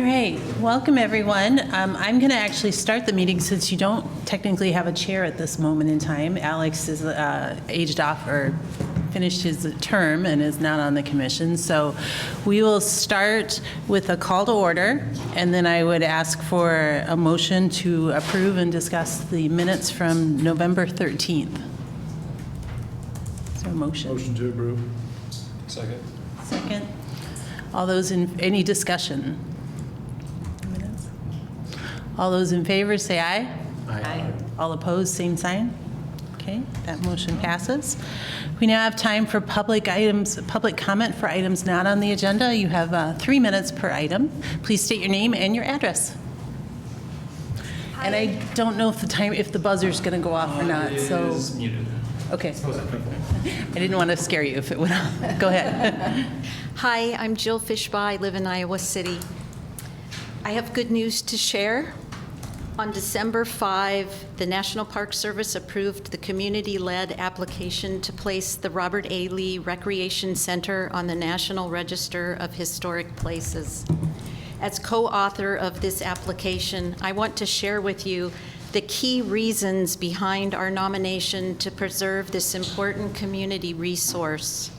right, welcome everyone. I'm going to actually start the meeting since you don't technically have a chair at this moment in time. Alex is aged off or finished his term and is not on the commission. So we will start with a call to order, and then I would ask for a motion to approve and discuss the minutes from November 13th. Is there a motion? Motion to approve. Second. Second. All those in, any discussion? Minutes? All those in favor say aye. Aye. All opposed, same sign. Okay, that motion passes. We now have time for public comment for items not on the agenda. You have 3 minutes per item. Please state your name and your address. Hi. And I don't know if the buzzer's going to go off or not, so. It is muted. Okay. I didn't want to scare you if it went off. Go ahead. Hi, I'm Jill Fishbaugh. I live in Iowa City. I have good news to share. On December 5, the National Park Service approved the community-led application to place the Robert A. Lee Recreation Center on the National Register of Historic Places. As co-author of this application, I want to share with you the key reasons behind our nomination to preserve this important community resource.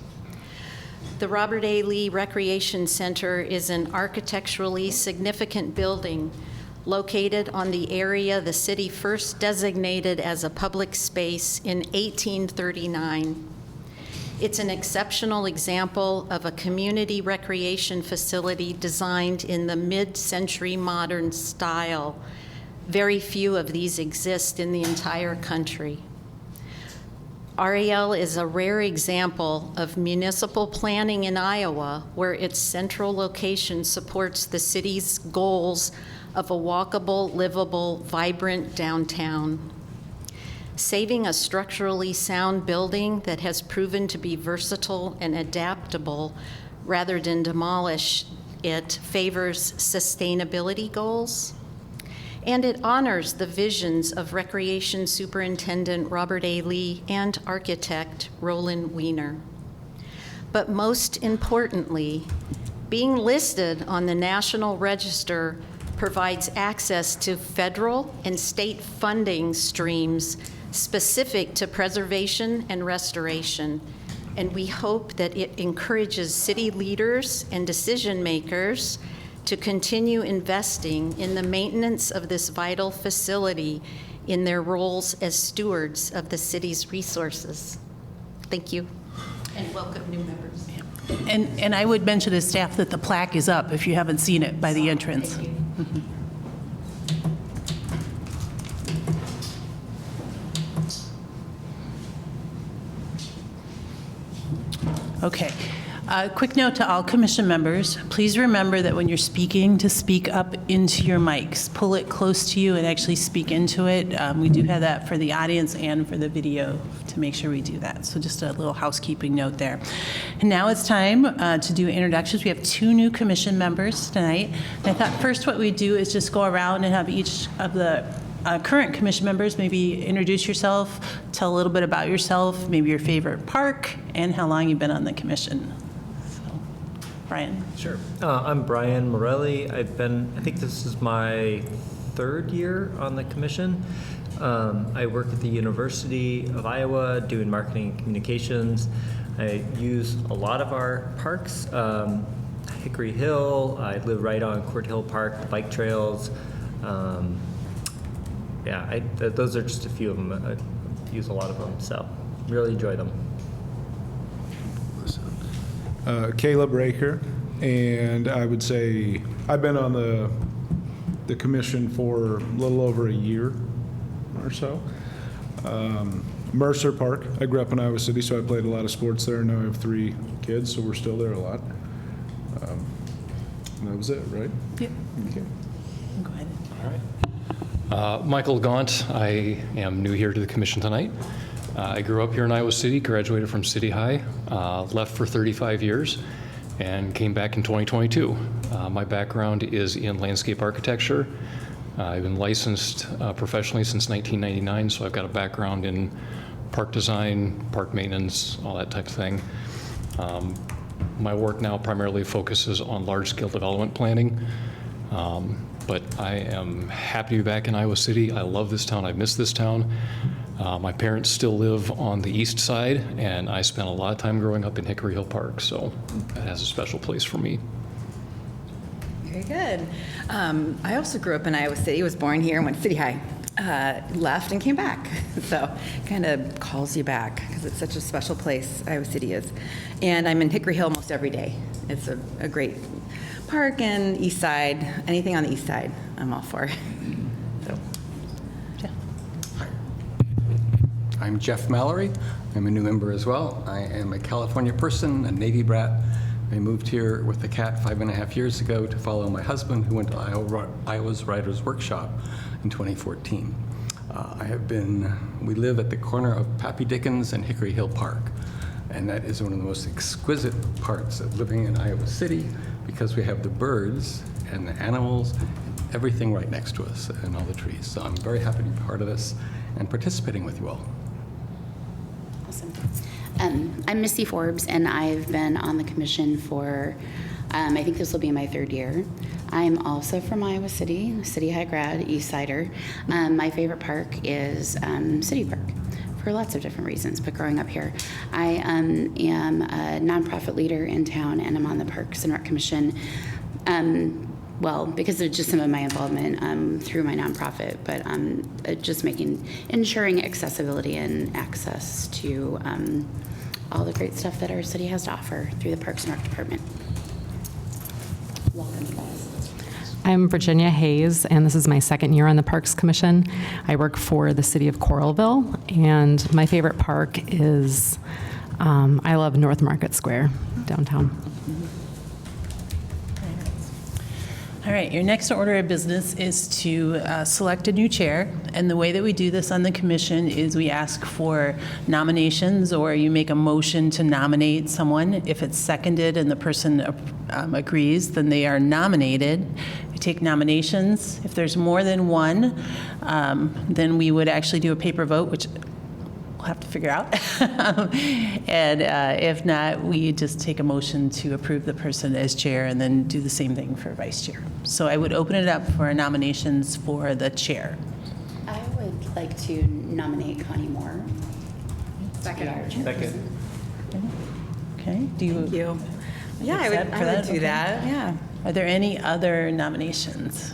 The Robert A. Lee Recreation Center is an architecturally significant building located on the area the city first designated as a public space in 1839. It's an exceptional example of a community recreation facility designed in the mid-century modern style. Very few of these exist in the entire country. RAL is a rare example of municipal planning in Iowa where its central location supports the city's goals of a walkable, livable, vibrant downtown. Saving a structurally sound building that has proven to be versatile and adaptable rather than demolish it favors sustainability goals, and it honors the visions of Recreation Superintendent Robert A. Lee and architect Roland Wiener. But most importantly, being listed on the National Register provides access to federal and state funding streams specific to preservation and restoration. And we hope that it encourages city leaders and decision makers to continue investing in the maintenance of this vital facility in their roles as stewards of the city's resources. Thank you, and welcome new members. And I would mention to staff that the plaque is up if you haven't seen it by the entrance. Thank you. Okay. Quick note to all commission members, please remember that when you're speaking to speak up into your mics. Pull it close to you and actually speak into it. We do have that for the audience and for the video to make sure we do that. So just a little housekeeping note there. And now it's time to do introductions. We have 2 new commission members tonight. And I thought first what we'd do is just go around and have each of the current commission members maybe introduce yourself, tell a little bit about yourself, maybe your favorite park, and how long you've been on the commission. Brian. Sure. I'm Brian Morelli. I think this is my 3rd year on the commission. I work at the University of Iowa doing marketing and communications. I use a lot of our parks. Hickory Hill, I live right on Court Hill Park, the bike trails. Those are just a few of them. I use a lot of them, so really enjoy them. Caleb Raker, and I would say I've been on the commission for a little over a year or so. Mercer Park, I grew up in Iowa City, so I played a lot of sports there. Now I have 3 kids, so we're still there a lot. And that was it, right? Yep. Okay. Go ahead. All right. Michael Gaunt. I am new here to the commission tonight. I grew up here in Iowa City, graduated from City High, left for 35 years, and came back in 2022. My background is in landscape architecture. I've been licensed professionally since 1999, so I've got a background in park design, park maintenance, all that type of thing. My work now primarily focuses on large-scale development planning. But I am happy to be back in Iowa City. I love this town. I miss this town. My parents still live on the east side, and I spent a lot of time growing up in Hickory Hill Park, so it has a special place for me. Very good. I also grew up in Iowa City, was born here and went to City High. Left and came back. So kind of calls you back because it's such a special place, Iowa City is. And I'm in Hickory Hill almost every day. It's a great park and east side, anything on the east side, I'm all for. So. I'm Jeff Mallory. I'm a new member as well. I am a California person, a Navy brat. I moved here with the cat 5.5 years ago to follow my husband, who went to Iowa's Writers Workshop in 2014. We live at the corner of Pappy Dickens and Hickory Hill Park. And that is one of the most exquisite parts of living in Iowa City because we have the birds and the animals, everything right next to us and all the trees. So I'm very happy to be part of this and participating with you all. Awesome. I'm Misty Forbes, and I've been on the commission for, I think this will be my 3rd year. I'm also from Iowa City, City High grad, East Sider. My favorite park is City Park for lots of different reasons, but growing up here, I am a nonprofit leader in town, and I'm on the Parks and Rec Commission. Well, because of just some of my involvement through my nonprofit, but just ensuring accessibility and access to all the great stuff that our city has to offer through the Parks and Rec Department. Welcome, you guys. I'm Virginia Hayes, and this is my 2nd year on the Parks Commission. I work for the city of Coralville, and my favorite park is, I love North Market Square downtown. All right, your next order of business is to select a new chair. And the way that we do this on the commission is we ask for nominations, or you make a motion to nominate someone. If it's seconded and the person agrees, then they are nominated. We take nominations. If there's more than one, then we would actually do a paper vote, which we'll have to figure out. And if not, we just take a motion to approve the person as chair and then do the same thing for vice chair. So I would open it up for nominations for the chair. I would like to nominate Connie Moore. Second. Okay, do you? Thank you. Yeah, I accept for would that? do Okay. that, yeah. Are there any other nominations?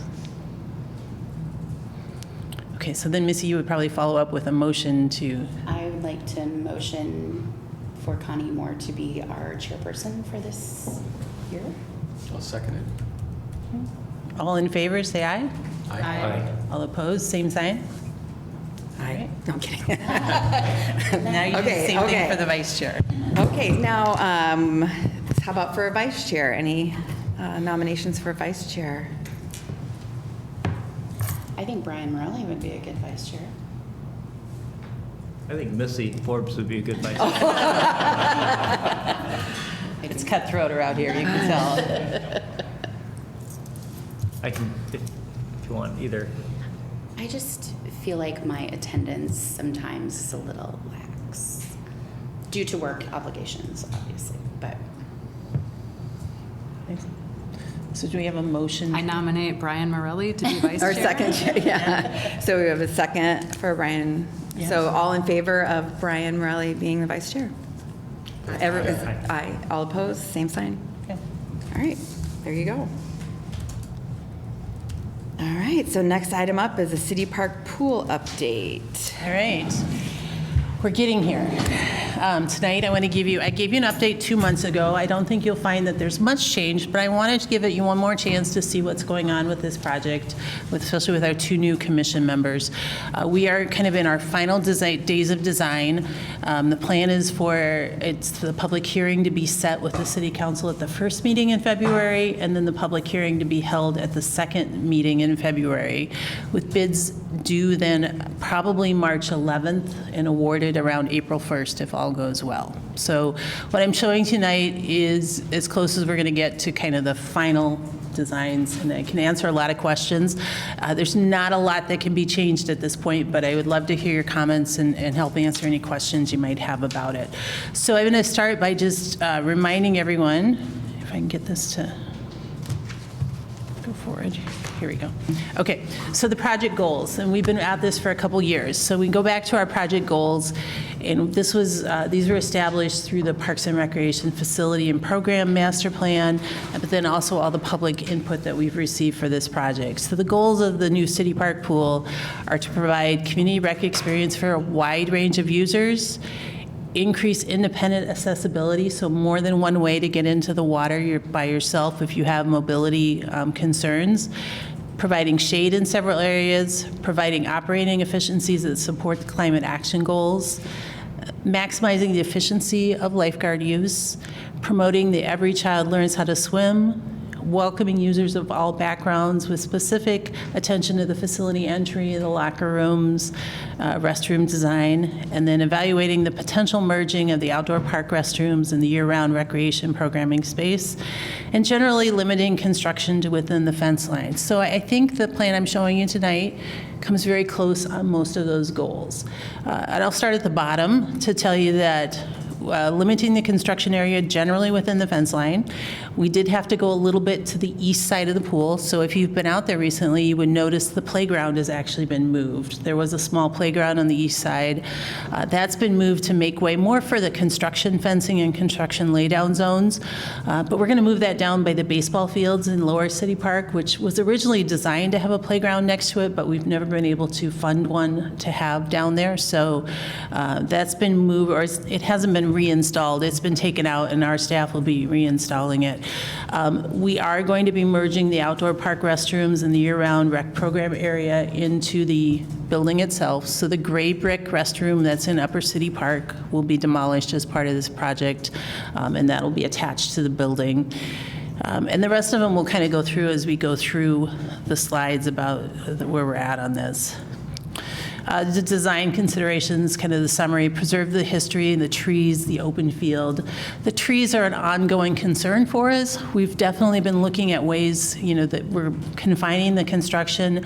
Okay, so then Missy, you would probably follow up with a motion to, I would like to motion for Connie Moore to be our chairperson for this year. I'll second it. all in favor, say aye. Aye. All opposed, same sign. Aye. No, I'm kidding. Now you do the Okay, same thing okay. for the vice chair. Okay, now, how about for a vice chair? Any nominations for vice chair? I think Brian Morelli would be a good vice chair. I think Missy Forbes would be a good vice chair. It's cutthroat around here, you can tell. I can, if you want, either. I just feel like my attendance sometimes is a little lax due to work obligations, obviously, but. So do we have a motion? I nominate Brian Morelli to be vice chair. Or second chair, yeah. So we have a second for Brian. So all in favor of Brian Morelli being the vice chair? Aye. All opposed, same sign? Okay. All right, there you go. All right, so next item up is a city park pool update. All right. We're getting here. Tonight, I gave you an update 2 months ago. I don't think you'll find that there's much change, but I wanted to give you one more chance to see what's going on with this project, especially with our 2 new commission members. We are kind of in our final days of design. The plan is for the public hearing to be set with the city council at the first meeting in February, and then the public hearing to be held at the second meeting in February, with bids due then probably March 11th and awarded around April 1st if all goes well. So what I'm showing tonight is as close as we're going to get to kind of the final designs, and I can answer a lot of questions. There's not a lot that can be changed at this point, but I would love to hear your comments and help answer any questions you might have about it. So I'm going to start by just reminding everyone, if I can get this to go forward. Here we go. Okay, so the project goals, and we've been at this for a couple years. So we go back to our project goals, and these were established through the Parks and Recreation Facility and Program Master Plan, but then also all the public input that we've received for this project. So the goals of the new City Park pool are to provide community rec experience for a wide range of users, increase independent accessibility, so more than one way to get into the water by yourself if you have mobility concerns, providing shade in several areas, providing operating efficiencies that support the climate action goals, maximizing the efficiency of lifeguard use, promoting the Every Child Learns How to Swim, welcoming users of all backgrounds with specific attention to the facility entry, the locker rooms, restroom design, and then evaluating the potential merging of the outdoor park restrooms and the year-round recreation programming space, and generally limiting construction to within the fence lines. So I think the plan I'm showing you tonight comes very close on most of those goals. And I'll start at the bottom to tell you that limiting the construction area generally within the fence line. We did have to go a little bit to the east side of the pool, so if you've been out there recently, you would notice the playground has actually been moved. There was a small playground on the east side. That's been moved to make way more for the construction fencing and construction laydown zones, but we're going to move that down by the baseball fields in Lower City Park, which was originally designed to have a playground next to it, but we've never been able to fund one to have down there, so that's been moved, or it hasn't been reinstalled. It's been taken out, and our staff will be reinstalling it. We are going to be merging the outdoor park restrooms and the year-round rec program area into the building itself. So the gray brick restroom that's in Upper City Park will be demolished as part of this project, and that will be attached to the building. And the rest of them we'll kind of go through as we go through the slides about where we're at on this. The design considerations, kind of the summary: preserve the history, the trees, the open field. The trees are an ongoing concern for us. We've definitely been looking at ways, that we're confining the construction.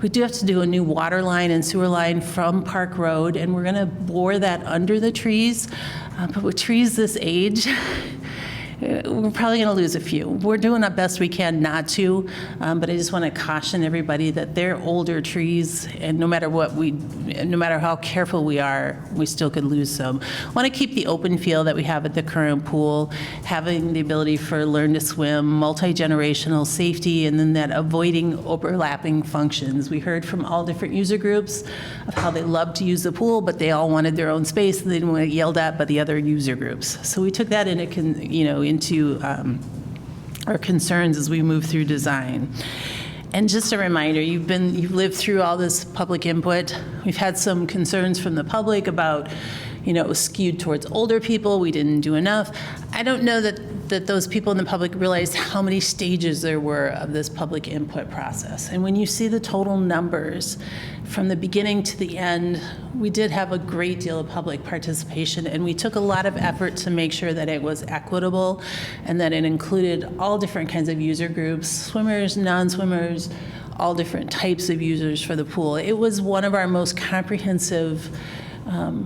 We do have to do a new water line and sewer line from Park Road, and we're going to bore that under the trees. But with trees this age, we're probably going to lose a few. We're doing our best we can not to, but I just want to caution everybody that they're older trees, and no matter how careful we are, we still could lose some. I want to keep the open field that we have at the current pool, having the ability for learn to swim, multi-generational safety, and then that avoiding overlapping functions. We heard from all different user groups of how they loved to use the pool, but they all wanted their own space, and they didn't want to get yelled at by the other user groups. So we took that into our concerns as we move through design. And just a reminder, you've lived through all this public input. We've had some concerns from the public about, it was skewed towards older people. We didn't do enough. I don't know that those people in the public realized how many stages there were of this public input process. And when you see the total numbers from the beginning to the end, we did have a great deal of public participation, and we took a lot of effort to make sure that it was equitable and that it included all different kinds of user groups, swimmers, non-swimmers, all different types of users for the pool. It was one of our most comprehensive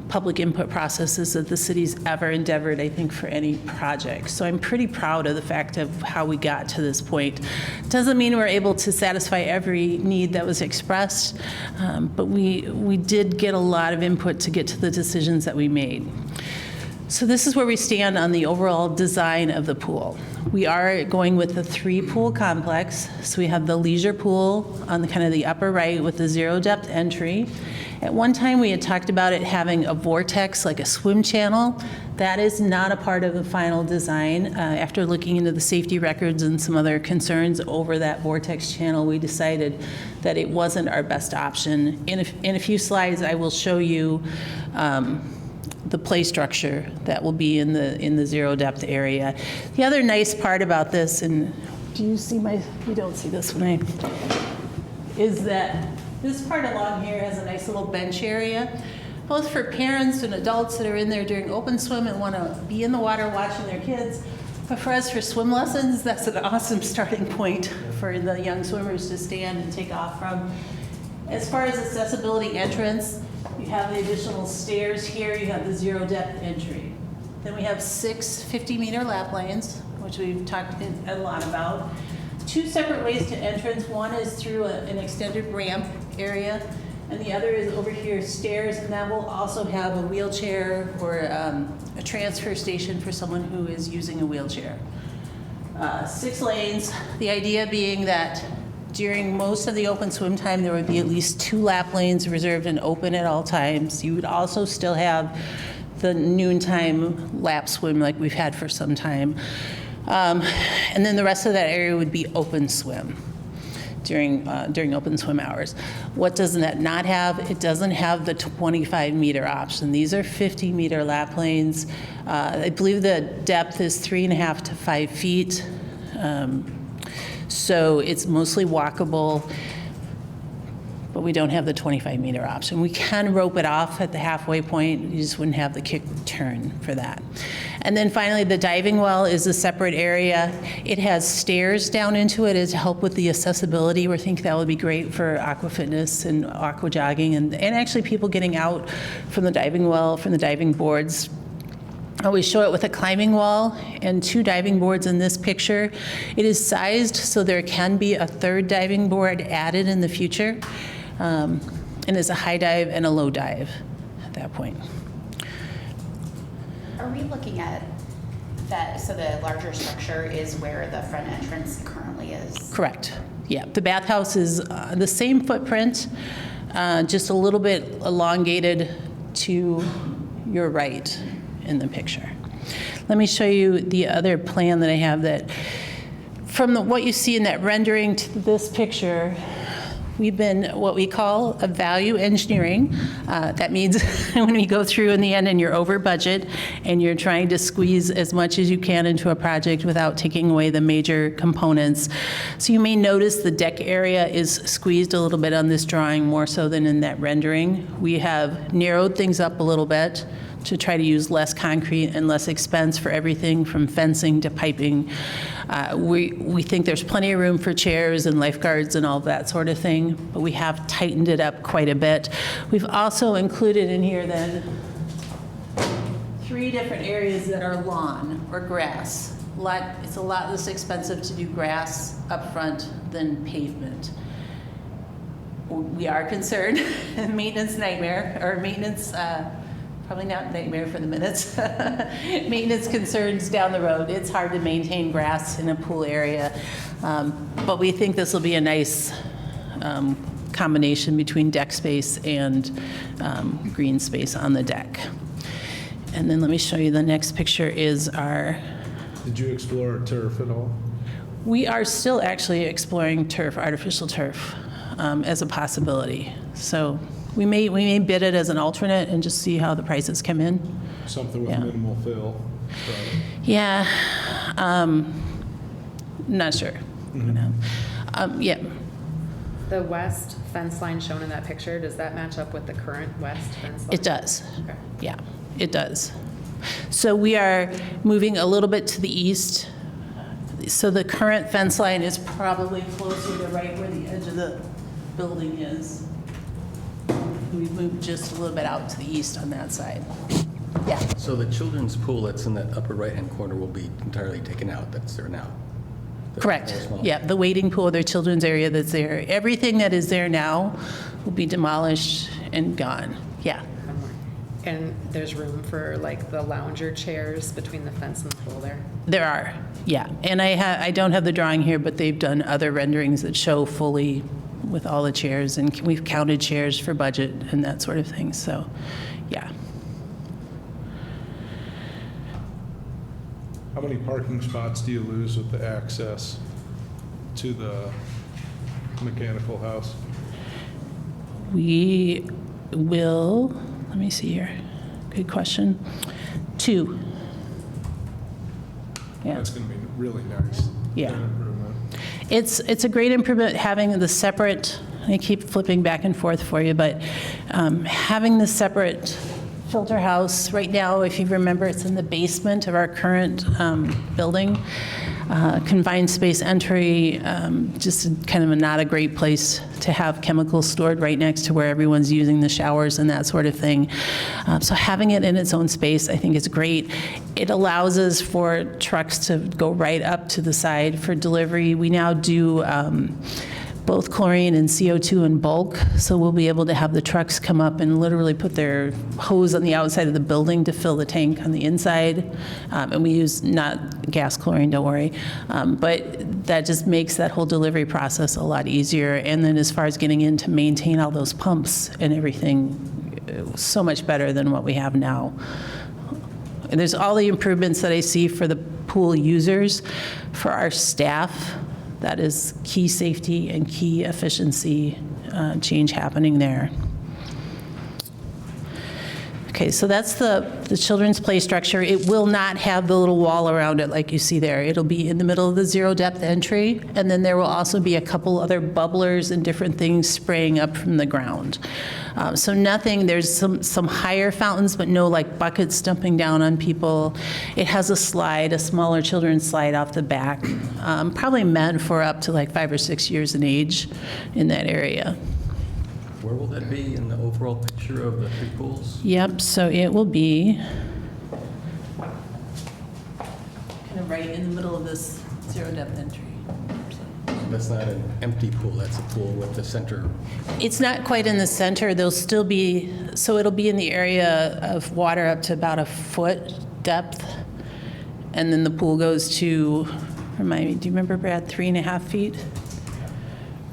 public input processes that the city's ever endeavored, I think, for any project. So I'm pretty proud of the fact of how we got to this point. Doesn't mean we're able to satisfy every need that was expressed, but we did get a lot of input to get to the decisions that we made. So this is where we stand on the overall design of the pool. We are going with the 3-pool complex. So we have the leisure pool on the upper right with the zero depth entry. At one time, we had talked about it having a vortex, like a swim channel. That is not a part of the final design. After looking into the safety records and some other concerns over that vortex channel, we decided that it wasn't our best option. In a few slides, I will show you the play structure that will be in the zero depth area. The other nice part about this, and you don't see this one, is that this part along here has a nice little bench area, both for parents and adults that are in there during open swim and want to be in the water watching their kids. But for us, for swim lessons, that's an awesome starting point for the young swimmers to stand and take off from. As far as accessibility entrance, you have the additional stairs here. You have the zero depth entry. Then we have 6 50-meter lap lanes, which we've talked a lot about. two separate ways to entrance. One is through an extended ramp area, and the other is over here stairs, and that will also have a wheelchair or a transfer station for someone who is using a wheelchair. 6 lanes, the idea being that during most of the open swim time, there would be at least 2 lap lanes reserved and open at all times. You would also still have the noontime lap swim like we've had for some time. And then the rest of that area would be open swim during open swim hours. What does that not have? It doesn't have the 25-meter option. These are 50-meter lap lanes. I believe the depth is 3.5 to 5 feet. So it's mostly walkable, but we don't have the 25-meter option. We can rope it off at the halfway point. You just wouldn't have the kick turn for that. And then finally, the diving well is a separate area. It has stairs down into it to help with the accessibility. We think that would be great for aqua fitness and aqua jogging, and actually people getting out from the diving well, from the diving boards. We show it with a climbing wall and 2 diving boards in this picture. It is sized so there can be a 3rd diving board added in the future, and is a high dive and a low dive at that point. Are we looking at that, so the larger structure is where the front entrance currently is? Correct. Yeah, the bathhouse is the same footprint, just a little bit elongated to your right in the picture. Let me show you the other plan that I have that from what you see in that rendering to this picture. We've been what we call a value engineering. That means when we go through in the end and you're over budget and you're trying to squeeze as much as you can into a project without taking away the major components. So you may notice the deck area is squeezed a little bit on this drawing, more so than in that rendering. We have narrowed things up a little bit to try to use less concrete and less expense for everything from fencing to piping. We think there's plenty of room for chairs and lifeguards and all that sort of thing, but we have tightened it up quite a bit. We've also included in here then 3 different areas that are lawn or grass. It's a lot less expensive to do grass up front than pavement. We are concerned, maintenance nightmare, or maintenance, probably not nightmare for the minutes. Maintenance concerns down the road. It's hard to maintain grass in a pool area, but we think this will be a nice combination between deck space and green space on the deck. And then let me show you the next picture is our... Did you explore turf at all? We are still actually exploring turf, artificial turf, as a possibility. So we may bid it as an alternate and just see how the prices come in. Something with Yeah. minimal fill. Yeah, not sure. Yeah, The west fence line shown in that picture, does that match up with the current west fence line? it does. Okay. Yeah, it does. So we are moving a little bit to the east. So the current fence line is probably closer to right where the edge of the building is. We've moved just a little bit out to the east on that side. Yeah, So the children's pool that's in that upper right-hand corner will be entirely taken out, that's there now? The correct. small- Yeah, the wading pool, their children's area that's there. Everything that is there now will be demolished and gone. Yeah. And there's room for like the lounger chairs between the fence and the pool there? There are, yeah. And I don't have the drawing here, but they've done other renderings that show fully with all the chairs, and we've counted chairs for budget and that sort of thing, so, yeah. How many parking spots do you lose with the access to the mechanical house? We will, let me see here. Good question. 2. Yeah. That's going to be really nice. Yeah. Improvement. It's a great improvement having the separate, I keep flipping back and forth for you, but having the separate filter house. Right now, if you remember, it's in the basement of our current building. Confined space entry, just kind of not a great place to have chemicals stored right next to where everyone's using the showers and that sort of thing. So having it in its own space, I think is great. It allows us for trucks to go right up to the side for delivery. We now do both chlorine and CO2 in bulk, so we'll be able to have the trucks come up and literally put their hose on the outside of the building to fill the tank on the inside. And we use not gas chlorine, don't worry. But that just makes that whole delivery process a lot easier. And then as far as getting in to maintain all those pumps and everything, so much better than what we have now. And there's all the improvements that I see for the pool users. For our staff, that is key safety and key efficiency change happening there. Okay, so that's the children's play structure. It will not have the little wall around it like you see there. It'll be in the middle of the zero depth entry, and then there will also be a couple other bubblers and different things spraying up from the ground. So nothing, there's some higher fountains, but no like buckets dumping down on people. It has a slide, a smaller children's slide off the back, probably meant for up to like 5 or 6 years in age in that area. Where will that be in the overall picture of the 3 pools? Yep, so it will be kind of right in the middle of this zero depth entry. That's not an empty pool, that's a pool with the center. It's not quite in the center. There'll still be, so it'll be in the area of water up to about 1 foot depth. And then the pool goes to, remind me, do you remember, Brad, 3.5 feet?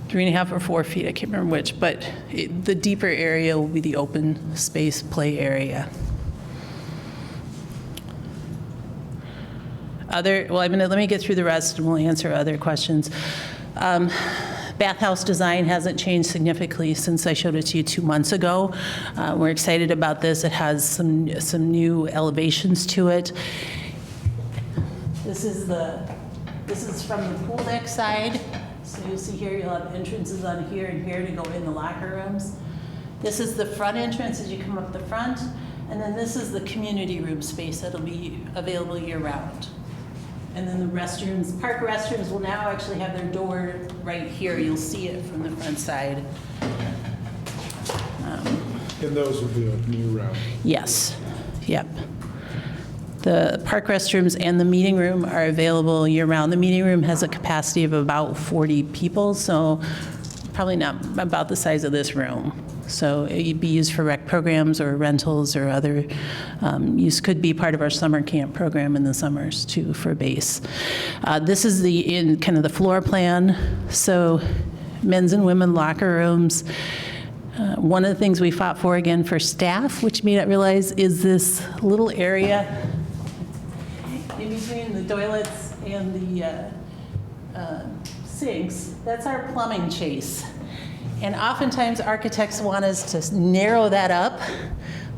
3.5 or 4 feet, I can't remember which, but the deeper area will be the open space play area. Let me get through the rest and we'll answer other questions. Bathhouse design hasn't changed significantly since I showed it to you 2 months ago. We're excited about this. It has some new elevations to it. This is from the pool deck side. So you'll see here, you'll have entrances on here and here to go in the locker rooms. This is the front entrance as you come up the front. And then this is the community room space that'll be available year-round. And then the restrooms, park restrooms will now actually have their door right here. You'll see it from the front side. And those will be open year-round. Yes, yep. The park restrooms and the meeting room are available year-round. The meeting room has a capacity of about 40 people, so probably not about the size of this room. So it'd be used for rec programs or rentals or other use. Could be part of our summer camp program in the summers too for base. This is kind of the floor plan. So men's and women locker rooms. One of the things we fought for again for staff, which you may not realize, is this little area in between the toilets and the sinks. That's our plumbing chase. And oftentimes architects want us to narrow that up,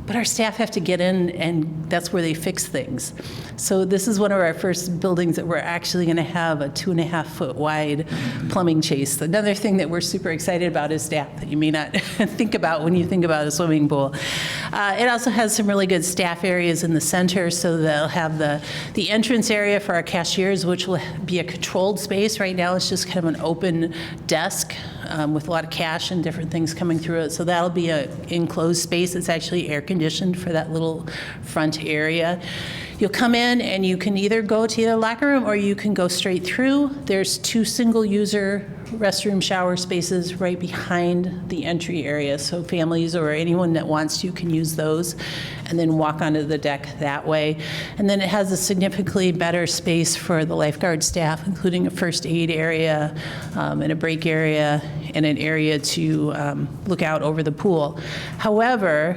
but our staff have to get in and that's where they fix things. So this is one of our first buildings that we're actually going to have a 2.5 foot wide plumbing chase. Another thing that we're super excited about is staff that you may not think about when you think about a swimming pool. It also has some really good staff areas in the center, so they'll have the entrance area for our cashiers, which will be a controlled space. Right now it's just kind of an open desk with a lot of cash and different things coming through it. So that'll be an enclosed space. It's actually air conditioned for that little front area. You'll come in and you can either go to the locker room or you can go straight through. There's 2 single-user restroom shower spaces right behind the entry area, so families or anyone that wants to can use those and then walk onto the deck that way. And then it has a significantly better space for the lifeguard staff, including a first aid area and a break area and an area to look out over the pool. However,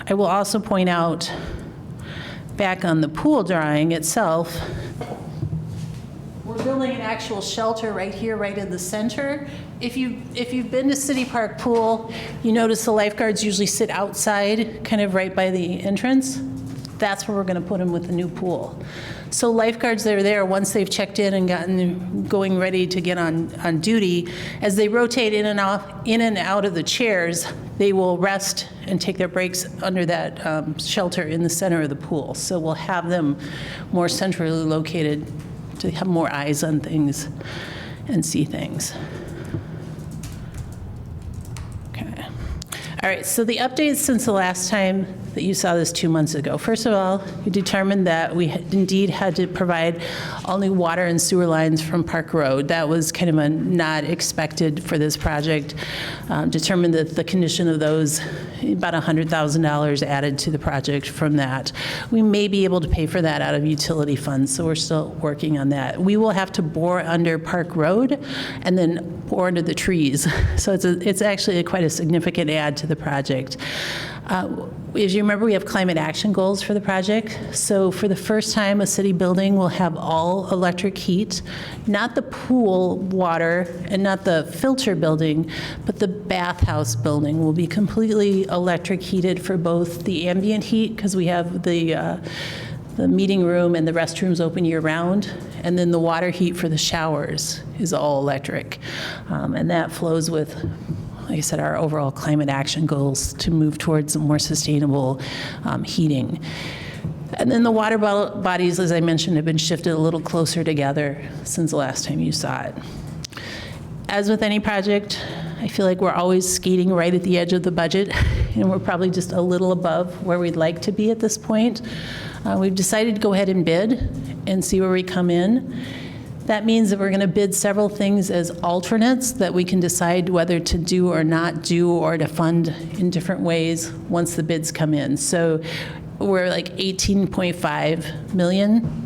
I will also point out back on the pool drawing itself, we're building an actual shelter right here, right in the center. If you've been to City Park Pool, you notice the lifeguards usually sit outside, kind of right by the entrance. That's where we're going to put them with the new pool. So lifeguards that are there, once they've checked in and going ready to get on duty, as they rotate in and out of the chairs, they will rest and take their breaks under that shelter in the center of the pool. So we'll have them more centrally located to have more eyes on things and see things. Okay. All right, so the updates since the last time that you saw this 2 months ago. First of all, we determined that we indeed had to provide all new water and sewer lines from Park Road. That was kind of a not expected for this project. Determined that the condition of those, about $100,000 added to the project from that. We may be able to pay for that out of utility funds, so we're still working on that. We will have to bore under Park Road and then bore under the trees. So it's actually quite a significant add to the project. As you remember, we have climate action goals for the project. So for the first time, a city building will have all electric heat, not the pool water and not the filter building, but the bathhouse building will be completely electric heated for both the ambient heat, because we have the meeting room and the restrooms open year-round, and then the water heat for the showers is all electric. And that flows with, like I said, our overall climate action goals to move towards more sustainable heating. And then the water bodies, as I mentioned, have been shifted a little closer together since the last time you saw it. As with any project, I feel like we're always skating right at the edge of the budget, and we're probably just a little above where we'd like to be at this point. We've decided to go ahead and bid and see where we come in. That means that we're going to bid several things as alternates that we can decide whether to do or not do, or to fund in different ways once the bids come in. So we're like 18.5 million.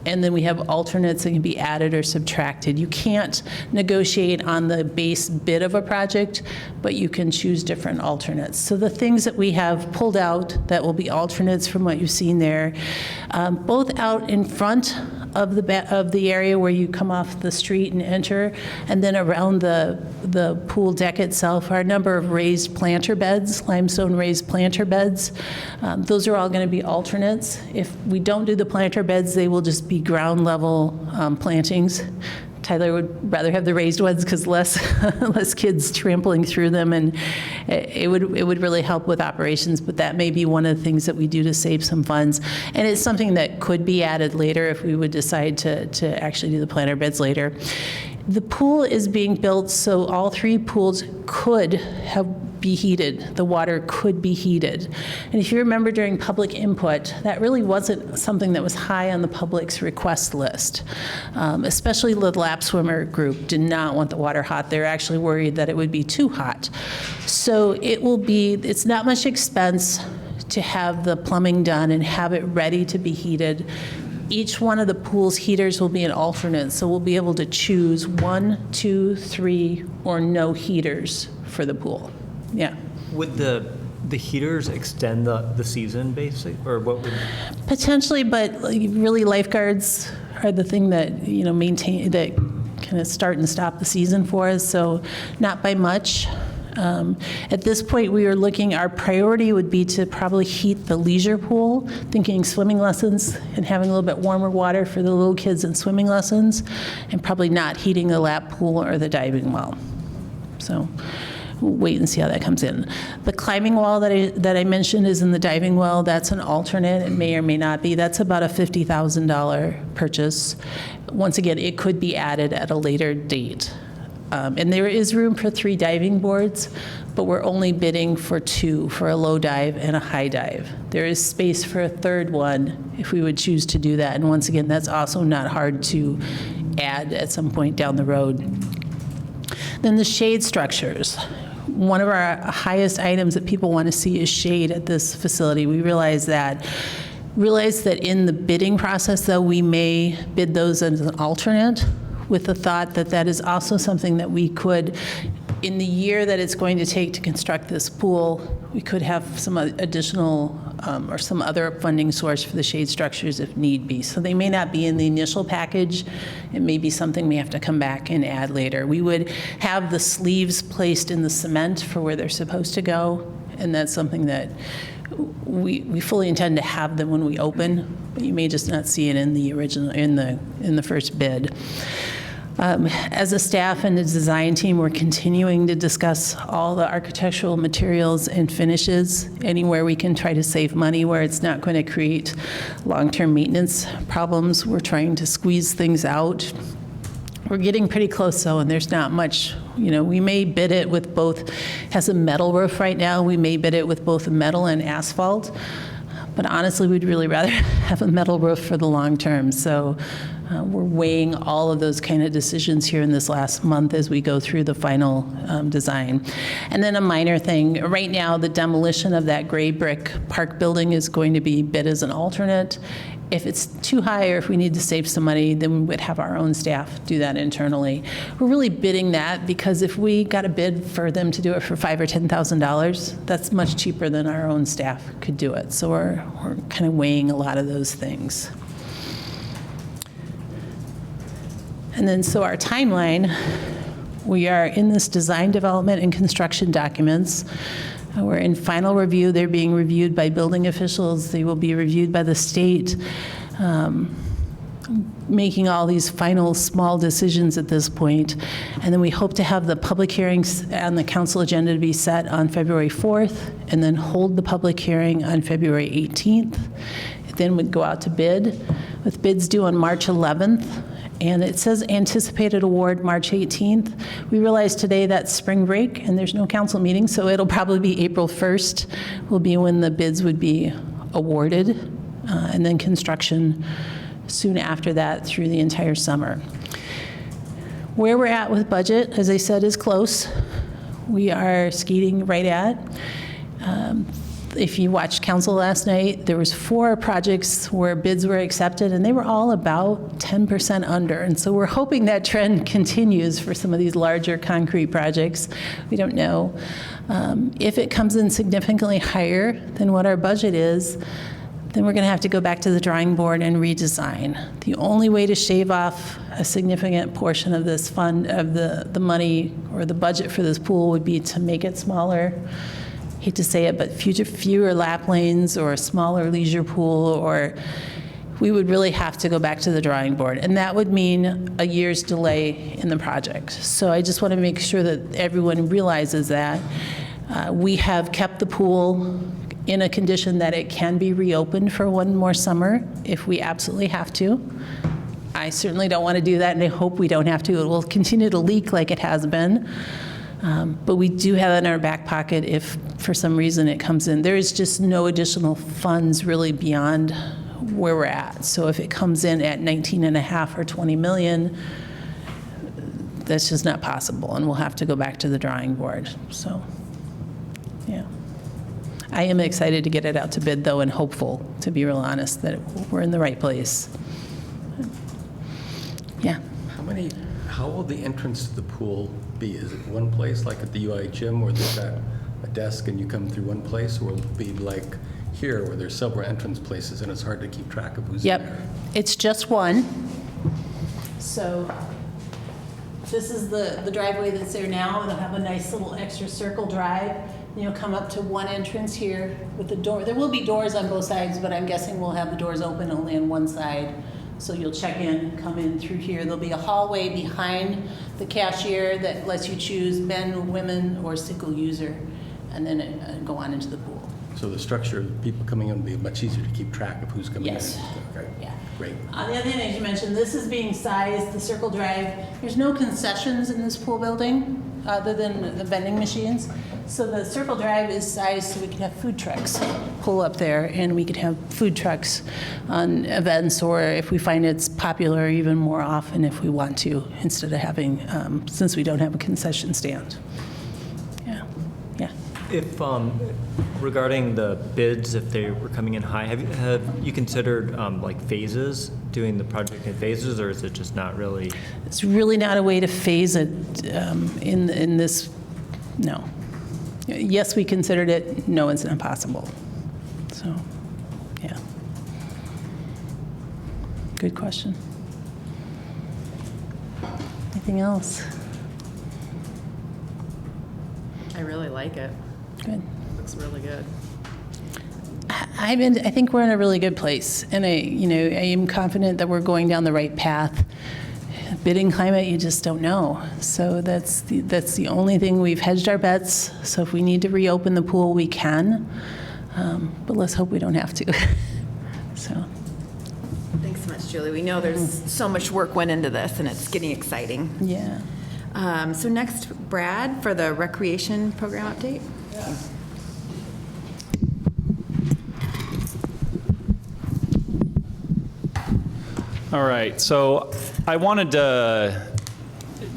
And then we have alternates that can be added or subtracted. You can't negotiate on the base bid of a project, but you can choose different alternates. So the things that we have pulled out that will be alternates from what you've seen there, both out in front of the area where you come off the street and enter, and then around the pool deck itself are a number of raised planter beds, limestone raised planter beds. Those are all going to be alternates. If we don't do the planter beds, they will just be ground level plantings. Tyler would rather have the raised ones because less kids trampling through them, and it would really help with operations, but that may be one of the things that we do to save some funds. And it's something that could be added later if we would decide to actually do the planter beds later. The pool is being built so all three pools could be heated. The water could be heated. And if you remember during public input, that really wasn't something that was high on the public's request list. Especially the lap swimmer group did not want the water hot. They're actually worried that it would be too hot. So it's not much expense to have the plumbing done and have it ready to be heated. Each one of the pool's heaters will be an alternate, so we'll be able to choose 1, 2, 3, or no heaters for the pool. Yeah. Would the heaters extend the season, basically, or what would? Potentially, but really lifeguards are the thing that, maintain, that kind of start and stop the season for us, so not by much. At this point, we are looking, our priority would be to probably heat the leisure pool, thinking swimming lessons and having a little bit warmer water for the little kids in swimming lessons, and probably not heating the lap pool or the diving well. So we'll wait and see how that comes in. The climbing wall that I mentioned is in the diving well. That's an alternate. It may or may not be. That's about a $50,000 purchase. Once again, it could be added at a later date. And there is room for 3 diving boards, but we're only bidding for 2, for a low dive and a high dive. There is space for a third one if we would choose to do that. And once again, that's also not hard to add at some point down the road. Then the shade structures. One of our highest items that people want to see is shade at this facility. We realize that in the bidding process, though, we may bid those as an alternate, with the thought that that is also something that we could, in the year that it's going to take to construct this pool, we could have some additional or some other funding source for the shade structures if need be. So they may not be in the initial package. It may be something we have to come back and add later. We would have the sleeves placed in the cement for where they're supposed to go, and that's something that we fully intend to have them when we open, but you may just not see it in the original, in the first bid. As a staff and a design team, we're continuing to discuss all the architectural materials and finishes, anywhere we can try to save money where it's not going to create long-term maintenance problems. We're trying to squeeze things out. We're getting pretty close, though, and there's not much. We may bid it with both, has a metal roof right now, we may bid it with both metal and asphalt, but honestly, we'd really rather have a metal roof for the long term. So we're weighing all of those kind of decisions here in this last month as we go through the final design. And then a minor thing, right now, the demolition of that gray brick park building is going to be bid as an alternate. If it's too high or if we need to save some money, then we would have our own staff do that internally. We're really bidding that because if we got a bid for them to do it for $5,000 or $10,000, that's much cheaper than our own staff could do it. So we're kind of weighing a lot of those things. And then so our timeline, we are in this design, development, and construction documents. We're in final review. They're being reviewed by building officials. They will be reviewed by the state, making all these final small decisions at this point. And then we hope to have the public hearings on the council agenda to be set on February 4th, and then hold the public hearing on February 18th. It then would go out to bid, with bids due on March 11th. And it says anticipated award March 18th. We realized today that's spring break and there's no council meeting, so it'll probably be April 1st will be when the bids would be awarded, and then construction soon after that through the entire summer. Where we're at with budget, as I said, is close. We are skating right at. If you watched council last night, there was 4 projects where bids were accepted, and they were all about 10% under. And so we're hoping that trend continues for some of these larger concrete projects. We don't know. If it comes in significantly higher than what our budget is, then we're going to have to go back to the drawing board and redesign. The only way to shave off a significant portion of this fund, of the money or the budget for this pool, would be to make it smaller. Hate to say it, but fewer lap lanes or a smaller leisure pool, or we would really have to go back to the drawing board. And that would mean a year's delay in the project. So I just want to make sure that everyone realizes that. We have kept the pool in a condition that it can be reopened for one more summer if we absolutely have to. I certainly don't want to do that, and I hope we don't have to. It will continue to leak like it has been. But we do have it in our back pocket if for some reason it comes in. There is just no additional funds really beyond where we're at. So if it comes in at 19.5 or 20 million, that's just not possible, and we'll have to go back to the drawing board. So, yeah. I am excited to get it out to bid, though, and hopeful, to be real honest, that we're in the right place. Yeah. How will the entrance to the pool be? Is it one place, like at the UI gym, where there's got a desk and you come through one place, or will it be like here, where there's several entrance places and it's hard to keep track of who's in there? Yep, it's just one. So this is the driveway that's there now. It'll have a nice little extra circle drive. You'll come up to one entrance here with the door. There will be doors on both sides, but I'm guessing we'll have the doors open only on one side. So you'll check in, come in through here. There'll be a hallway behind the cashier that lets you choose men, women, or single user, and then go on into the pool. So the structure of people coming in will be much easier to keep track of who's coming in. Yes. Okay. Yeah. Great. The other thing, as you mentioned, this is being sized, the circle drive. There's no concessions in this pool building other than the vending machines. So the circle drive is sized so we can have food trucks pull up there, and we could have food trucks on events, or if we find it's popular, even more often if we want to, instead of having, since we don't have a concession stand. Yeah. Yeah. If, regarding the bids, if they were coming in high, have you considered like phases, doing the project in phases, or is it just not really? It's really not a way to phase it in this, no. Yes, we considered it. No, it's not possible. So, yeah. Good question. Anything else? I really like it. Good. Looks really good. I think we're in a really good place, and I am confident that we're going down the right path. bidding climate, you just don't know. So that's the only thing. We've hedged our bets. So if we need to reopen the pool, we can. But let's hope we don't have to. So. Thanks so much, Julie. We know there's so much work went into this, and it's getting exciting. Yeah. So next, Brad, for the recreation program update. All right, so I wanted to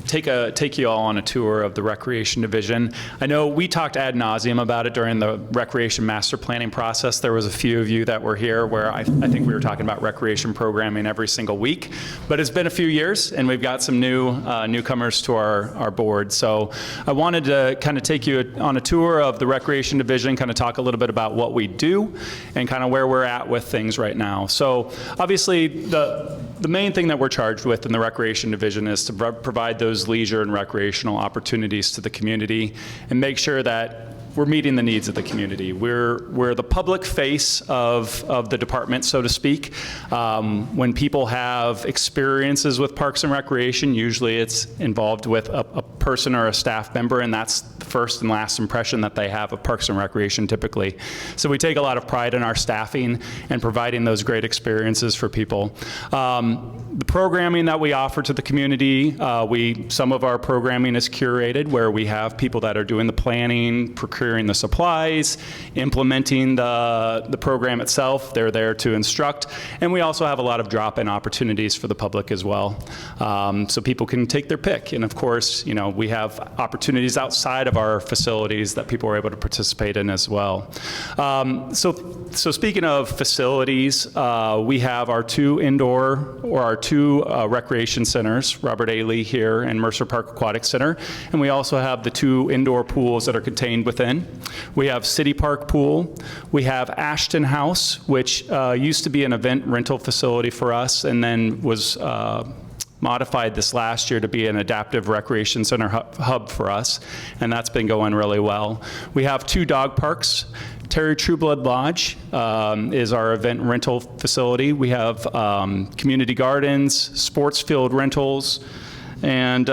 take you all on a tour of the Recreation Division. I know we talked ad nauseum about it during the Recreation Master Planning process. There was a few of you that were here where I think we were talking about recreation programming every single week. But it's been a few years, and we've got some newcomers to our board. So I wanted to kind of take you on a tour of the Recreation Division, kind of talk a little bit about what we do and kind of where we're at with things right now. So obviously, the main thing that we're charged with in the Recreation Division is to provide those leisure and recreational opportunities to the community and make sure that we're meeting the needs of the community. We're the public face of the department, so to speak. When people have experiences with Parks and Recreation, usually it's involved with a person or a staff member, and that's the first and last impression that they have of Parks and Recreation typically. So we take a lot of pride in our staffing and providing those great experiences for people. The programming that we offer to the community, some of our programming is curated, where we have people that are doing the planning, procuring the supplies, implementing the program itself. They're there to instruct. And we also have a lot of drop-in opportunities for the public as well. So people can take their pick. And of course, we have opportunities outside of our facilities that people are able to participate in as well. So speaking of facilities, we have our two recreation centers, Robert A. Lee here and Mercer Park Aquatic Center. And we also have the two indoor pools that are contained within. We have City Park Pool. We have Ashton House, which used to be an event rental facility for us and then was modified this last year to be an adaptive recreation center hub for us, and that's been going really well. We have two dog parks. Terry Trueblood Lodge is our event rental facility. We have community gardens, sports field rentals, and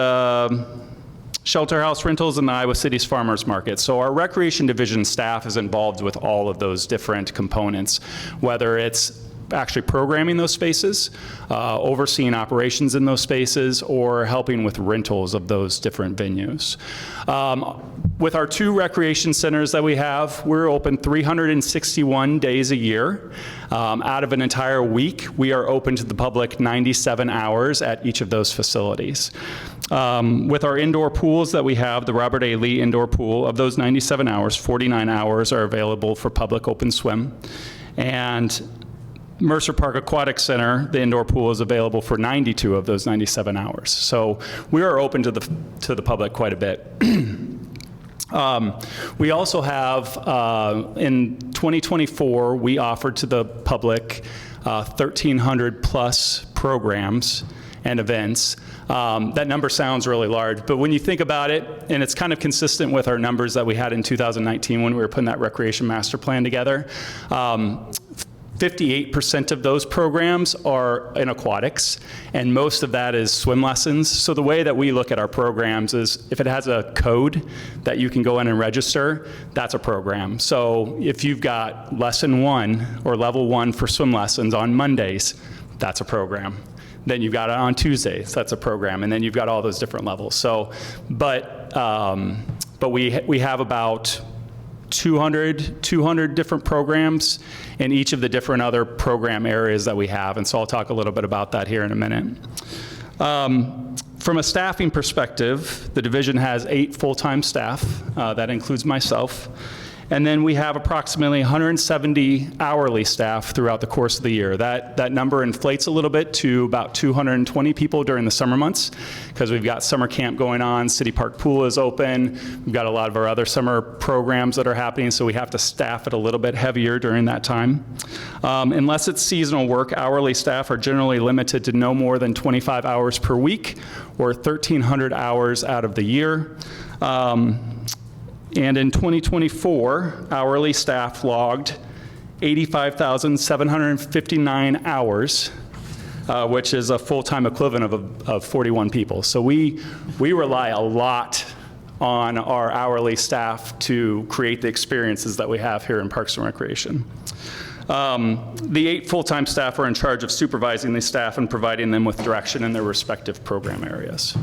shelter house rentals, and the Iowa City's Farmers Market. So our Recreation Division staff is involved with all of those different components, whether it's actually programming those spaces, overseeing operations in those spaces, or helping with rentals of those different venues. With our two recreation centers that we have, we're open 361 days a year. Out of an entire week, we are open to the public 97 hours at each of those facilities. With our indoor pools that we have, the Robert A. Lee indoor pool, of those 97 hours, 49 hours are available for public open swim. And Mercer Park Aquatic Center, the indoor pool, is available for 92 of those 97 hours. So we are open to the public quite a bit. We also have, in 2024, we offered to the public 1,300 plus programs and events. That number sounds really large, but when you think about it, and it's kind of consistent with our numbers that we had in 2019 when we were putting that Recreation Master Plan together, 58% of those programs are in aquatics, and most of that is swim lessons. So the way that we look at our programs is if it has a code that you can go in and register, that's a program. So if you've got lesson 1 or level 1 for swim lessons on Mondays, that's a program. Then you've got it on Tuesdays, that's a program, and then you've got all those different levels. So, but we have about 200 different programs in each of the different other program areas that we have, and so I'll talk a little bit about that here in a minute. From a staffing perspective, the division has 8 full-time staff. That includes myself. And then we have approximately 170 hourly staff throughout the course of the year. That number inflates a little bit to about 220 people during the summer months because we've got summer camp going on, City Park Pool is open, we've got a lot of our other summer programs that are happening, so we have to staff it a little bit heavier during that time. Unless it's seasonal work, hourly staff are generally limited to no more than 25 hours per week or 1,300 hours out of the year. And in 2024, hourly staff logged 85,759 hours. which is a full-time equivalent of 41 people. So we rely a lot on our hourly staff to create the experiences that we have here in Parks and Recreation. The 8 full-time staff are in charge of supervising these staff and providing them with direction in their respective program areas.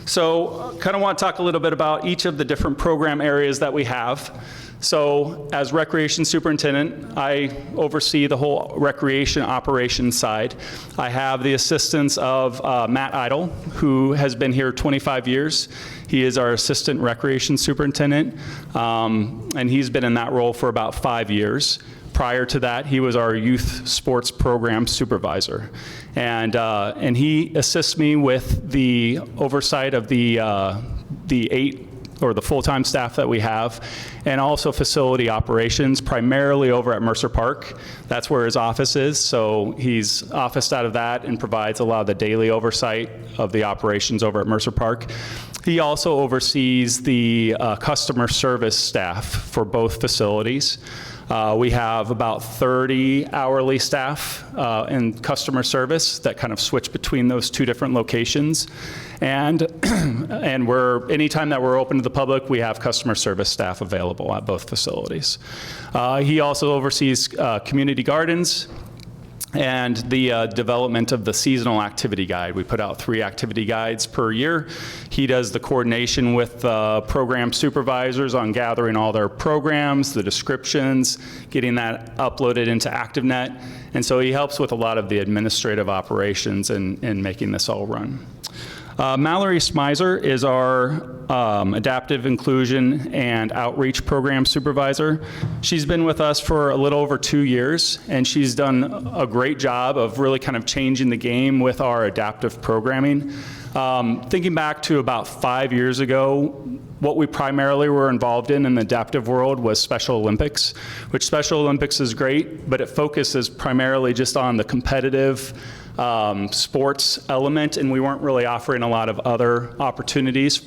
So kind of want to talk a little bit about each of the different program areas that we have. So as recreation superintendent, I oversee the whole recreation operations side. I have the assistance of Matt Idle, who has been here 25 years. He is our assistant recreation superintendent, and he's been in that role for about 5 years. Prior to that, he was our youth sports program supervisor. And he assists me with the oversight of the 8 or the full-time staff that we have, and also facility operations, primarily over at Mercer Park. That's where his office is, so he's officed out of that and provides a lot of the daily oversight of the operations over at Mercer Park. He also oversees the customer service staff for both facilities. We have about 30 hourly staff in customer service that kind of switch between those 2 different locations. And anytime that we're open to the public, we have customer service staff available at both facilities. He also oversees community gardens and the development of the seasonal activity guide. We put out 3 activity guides per year. He does the coordination with program supervisors on gathering all their programs, the descriptions, getting that uploaded into ActiveNet. And so he helps with a lot of the administrative operations in making this all run. Mallory Smizer is our adaptive inclusion and outreach program supervisor. She's been with us for a little over 2 years, and she's done a great job of really kind of changing the game with our adaptive programming. Thinking back to about 5 years ago, what we primarily were involved in the adaptive world was Special Olympics, which Special Olympics is great, but it focuses primarily just on the competitive sports element, and we weren't really offering a lot of other opportunities.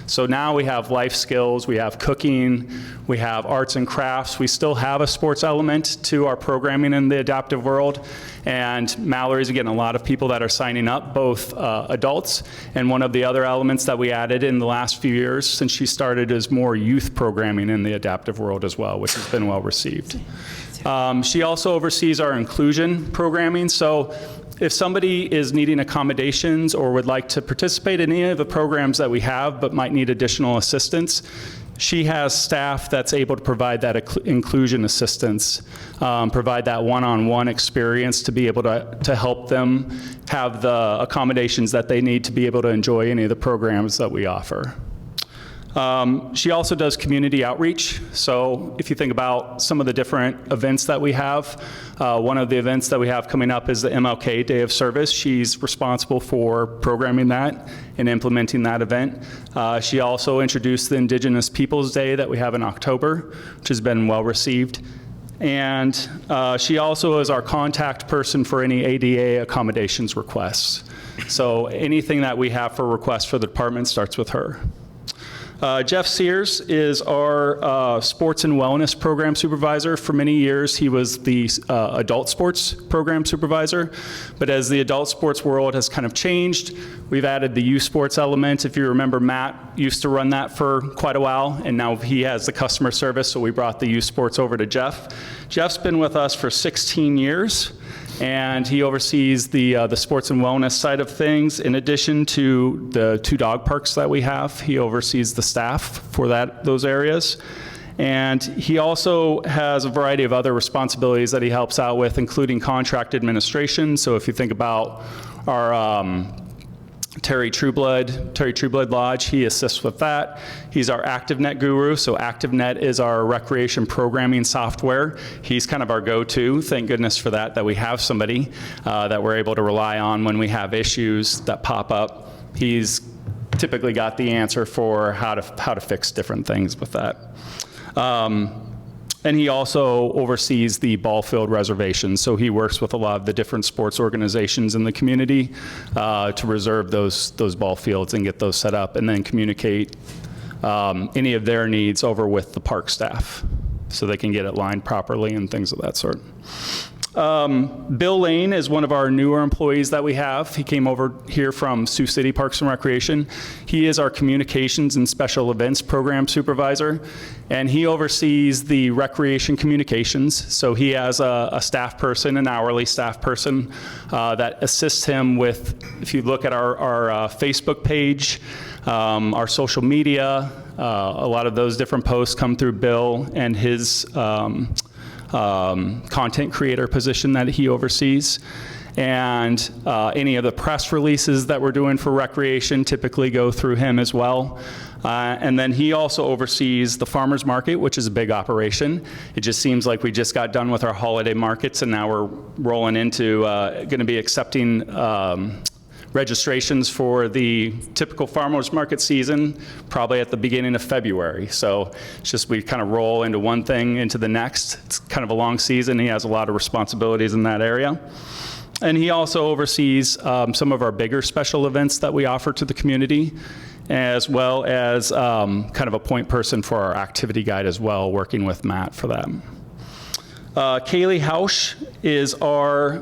So now we have life skills, we have cooking, we have arts and crafts. We still have a sports element to our programming in the adaptive world. And Mallory's getting a lot of people that are signing up, both adults, and one of the other elements that we added in the last few years since she started is more youth programming in the adaptive world as well, which has been well received. She also oversees our inclusion programming. So if somebody is needing accommodations or would like to participate in any of the programs that we have but might need additional assistance, she has staff that's able to provide that inclusion assistance, provide that one-on-one experience to be able to help them have the accommodations that they need to be able to enjoy any of the programs that we offer. She also does community outreach. So if you think about some of the different events that we have, one of the events that we have coming up is the MLK Day of Service. She's responsible for programming that and implementing that event. She also introduced the Indigenous Peoples Day that we have in October, which has been well received. And she also is our contact person for any ADA accommodations requests. So anything that we have for requests for the department starts with her. Jeff Sears is our sports and wellness program supervisor. For many years, he was the adult sports program supervisor. But as the adult sports world has kind of changed, we've added the youth sports element. If you remember, Matt used to run that for quite a while, and now he has the customer service, so we brought the youth sports over to Jeff. Jeff's been with us for 16 years. And he oversees the sports and wellness side of things. In addition to the 2 dog parks that we have, he oversees the staff for those areas. And he also has a variety of other responsibilities that he helps out with, including contract administration. So if you think about our Terry Trueblood Lodge, he assists with that. He's our ActiveNet guru, so ActiveNet is our recreation programming software. He's kind of our go-to. Thank goodness for that we have somebody that we're able to rely on when we have issues that pop up. He's typically got the answer for how to fix different things with that. And he also oversees the ball field reservations. So he works with a lot of the different sports organizations in the community to reserve those ball fields and get those set up, and then communicate any of their needs over with the park staff so they can get it lined properly and things of that sort. Bill Lane is one of our newer employees that we have. He came over here from Sioux City Parks and Recreation. He is our communications and special events program supervisor, and he oversees the recreation communications. So he has a staff person, an hourly staff person that assists him with, if you look at our Facebook page, our social media, a lot of those different posts come through Bill and his content creator position that he oversees. And any of the press releases that we're doing for recreation typically go through him as well. And then he also oversees the farmers market, which is a big operation. It just seems like we just got done with our holiday markets, and now we're rolling into going to be accepting registrations for the typical farmers market season, probably at the beginning of February. So it's just we kind of roll into one thing into the next. It's kind of a long season. He has a lot of responsibilities in that area. And he also oversees some of our bigger special events that we offer to the community, as well as kind of a point person for our activity guide as well, working with Matt for that. Kaylee Hausch is our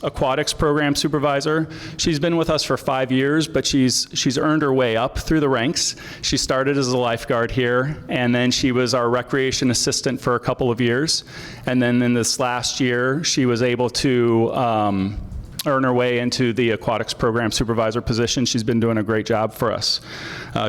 aquatics program supervisor. She's been with us for 5 years, but she's earned her way up through the ranks. She started as a lifeguard here, and then she was our recreation assistant for a couple of years. And then in this last year, she was able to earn her way into the aquatics program supervisor position. She's been doing a great job for us.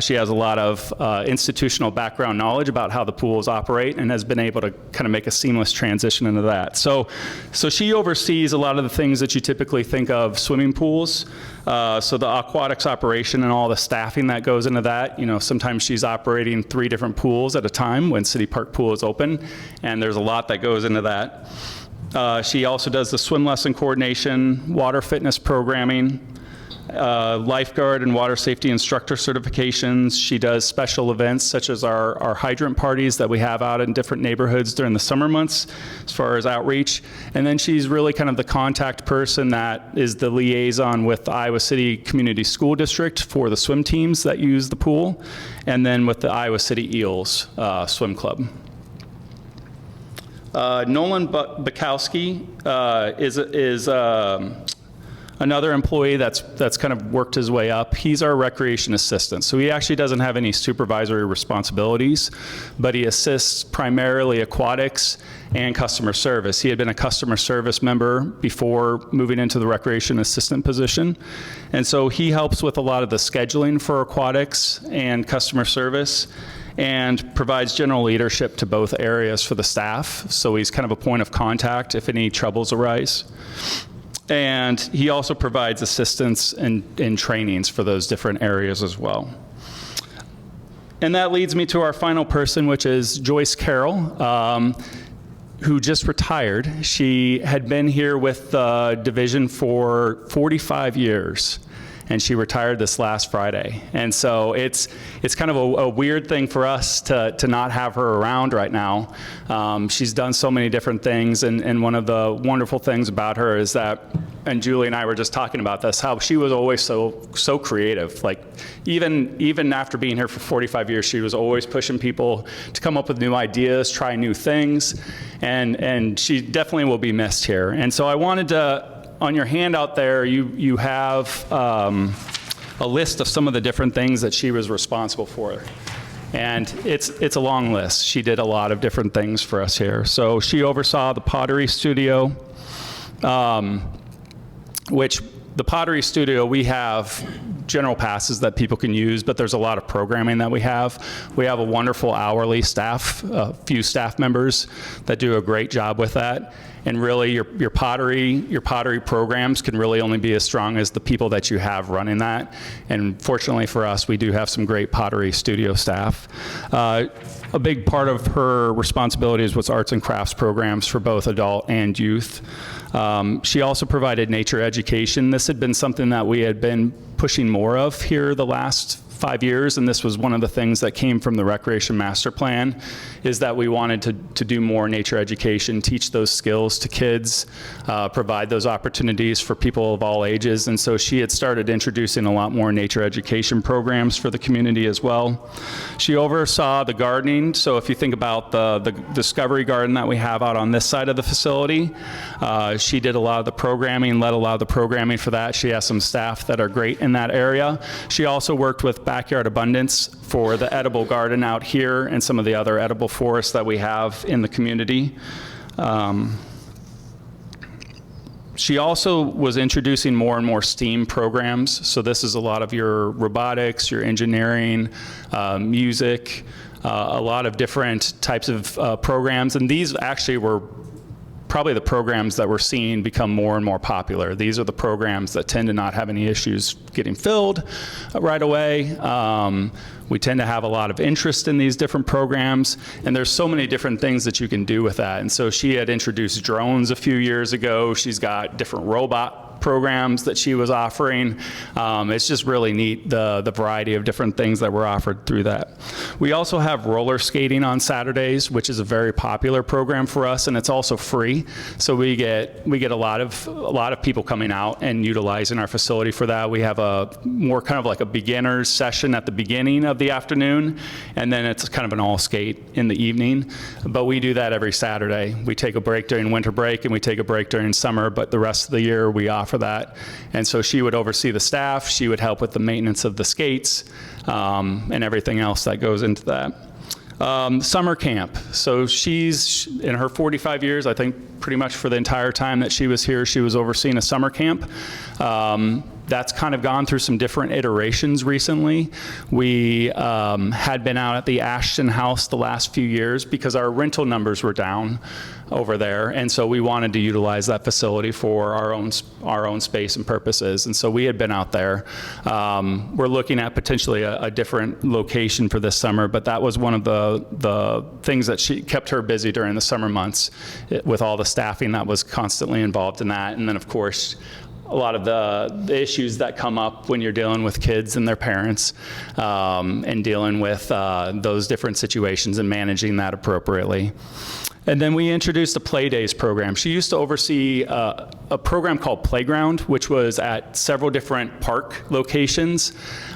She has a lot of institutional background knowledge about how the pools operate and has been able to kind of make a seamless transition into that. So she oversees a lot of the things that you typically think of swimming pools. So the aquatics operation and all the staffing that goes into that, you know, sometimes she's operating 3 different pools at a time when City Park Pool is open, and there's a lot that goes into that. She also does the swim lesson coordination, water fitness programming, lifeguard and water safety instructor certifications. She does special events such as our hydrant parties that we have out in different neighborhoods during the summer months as far as outreach. And then she's really kind of the contact person that is the liaison with the Iowa City Community School District for the swim teams that use the pool, and then with the Iowa City Eels Swim Club. Nolan Bukowski is another employee that's kind of worked his way up. He's our recreation assistant. So he actually doesn't have any supervisory responsibilities, but he assists primarily aquatics and customer service. He had been a customer service member before moving into the recreation assistant position. And so he helps with a lot of the scheduling for aquatics and customer service, and provides general leadership to both areas for the staff. So he's kind of a point of contact if any troubles arise. And he also provides assistance and trainings for those different areas as well. And that leads me to our final person, which is Joyce Carroll, who just retired. She had been here with the division for 45 years. And she retired this last Friday. And so it's kind of a weird thing for us to not have her around right now. She's done so many different things, and one of the wonderful things about her is that, and Julie and I were just talking about this, how she was always so creative. Like even after being here for 45 years, she was always pushing people to come up with new ideas, try new things, and she definitely will be missed here. And so I wanted to, on your handout there, you have a list of some of the different things that she was responsible for. And it's a long list. She did a lot of different things for us here. So she oversaw the pottery studio, which the pottery studio, we have general passes that people can use, but there's a lot of programming that we have. We have a wonderful hourly staff, a few staff members that do a great job with that. And really, your pottery programs can really only be as strong as the people that you have running that. And fortunately for us, we do have some great pottery studio staff. A big part of her responsibilities was arts and crafts programs for both adult and youth. She also provided nature education. This had been something that we had been pushing more of here the last 5 years, and this was one of the things that came from the Recreation Master Plan, is that we wanted to do more nature education, teach those skills to kids, provide those opportunities for people of all ages. And so she had started introducing a lot more nature education programs for the community as well. She oversaw the gardening. So if you think about the Discovery Garden that we have out on this side of the facility, she did a lot of the programming, led a lot of the programming for that. She has some staff that are great in that area. She also worked with Backyard Abundance for the edible garden out here and some of the other edible forests that we have in the community. She also was introducing more and more STEAM programs. So this is a lot of your robotics, your engineering, music, a lot of different types of programs. And these actually were probably the programs that we're seeing become more and more popular. These are the programs that tend to not have any issues getting filled right away. We tend to have a lot of interest in these different programs, and there's so many different things that you can do with that. And so she had introduced drones a few years ago. She's got different robot programs that she was offering. It's just really neat, the variety of different things that were offered through that. We also have roller skating on Saturdays, which is a very popular program for us, and it's also free. So we get a lot of people coming out and utilizing our facility for that. We have a more kind of like a beginner's session at the beginning of the afternoon, and then it's kind of an all skate in the evening. But we do that every Saturday. We take a break during winter break and we take a break during summer, but the rest of the year we offer that. And so she would oversee the staff, she would help with the maintenance of the skates, and everything else that goes into that. Summer camp. So she's, in her 45 years, I think pretty much for the entire time that she was here, she was overseeing a summer camp. That's kind of gone through some different iterations recently. We had been out at the Ashton House the last few years because our rental numbers were down over there, and so we wanted to utilize that facility for our own space and purposes. And so we had been out there. We're looking at potentially a different location for this summer, but that was one of the things that she kept her busy during the summer months with all the staffing that was constantly involved in that. And then of course, a lot of the issues that come up when you're dealing with kids and their parents, and dealing with those different situations and managing that appropriately. And then we introduced a Play Days program. She used to oversee a program called Playground, which was at several different park locations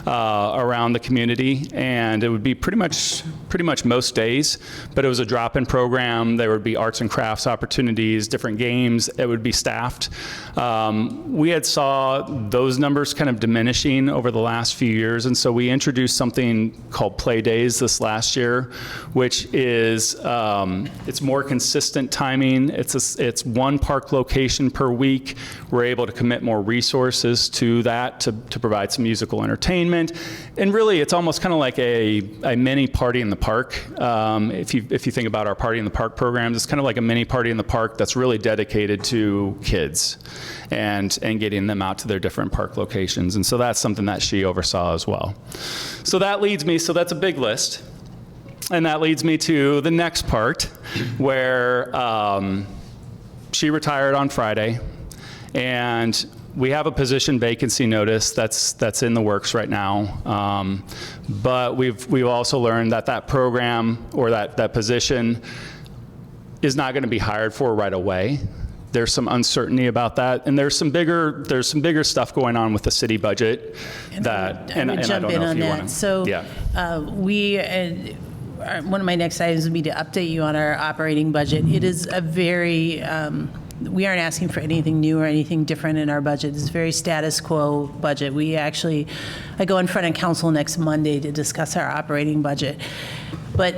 around the community, and it would be pretty much most days, but it was a drop-in program. There would be arts and crafts opportunities, different games. It would be staffed. We had saw those numbers kind of diminishing over the last few years, and so we introduced something called Play Days this last year, which is it's more consistent timing. It's one park location per week. We're able to commit more resources to that to provide some musical entertainment. And really, it's almost kind of like a mini party in the park. If you think about our Party in the Park programs, it's kind of like a mini party in the park that's really dedicated to kids and getting them out to their different park locations. And so that's something that she oversaw as well. So that leads me, so that's a big list. And that leads me to the next part, where she retired on Friday, and we have a position vacancy notice that's in the works right now. But we've also learned that program or that position is not going to be hired for right away. There's some uncertainty about that, and there's some bigger stuff going on with the city budget that. I would jump in on that. So one of my next items would be to update you on our operating budget. It is a very, we aren't asking for anything new or anything different in our budget. It's a very status quo budget. I go in front of council next Monday to discuss our operating budget. But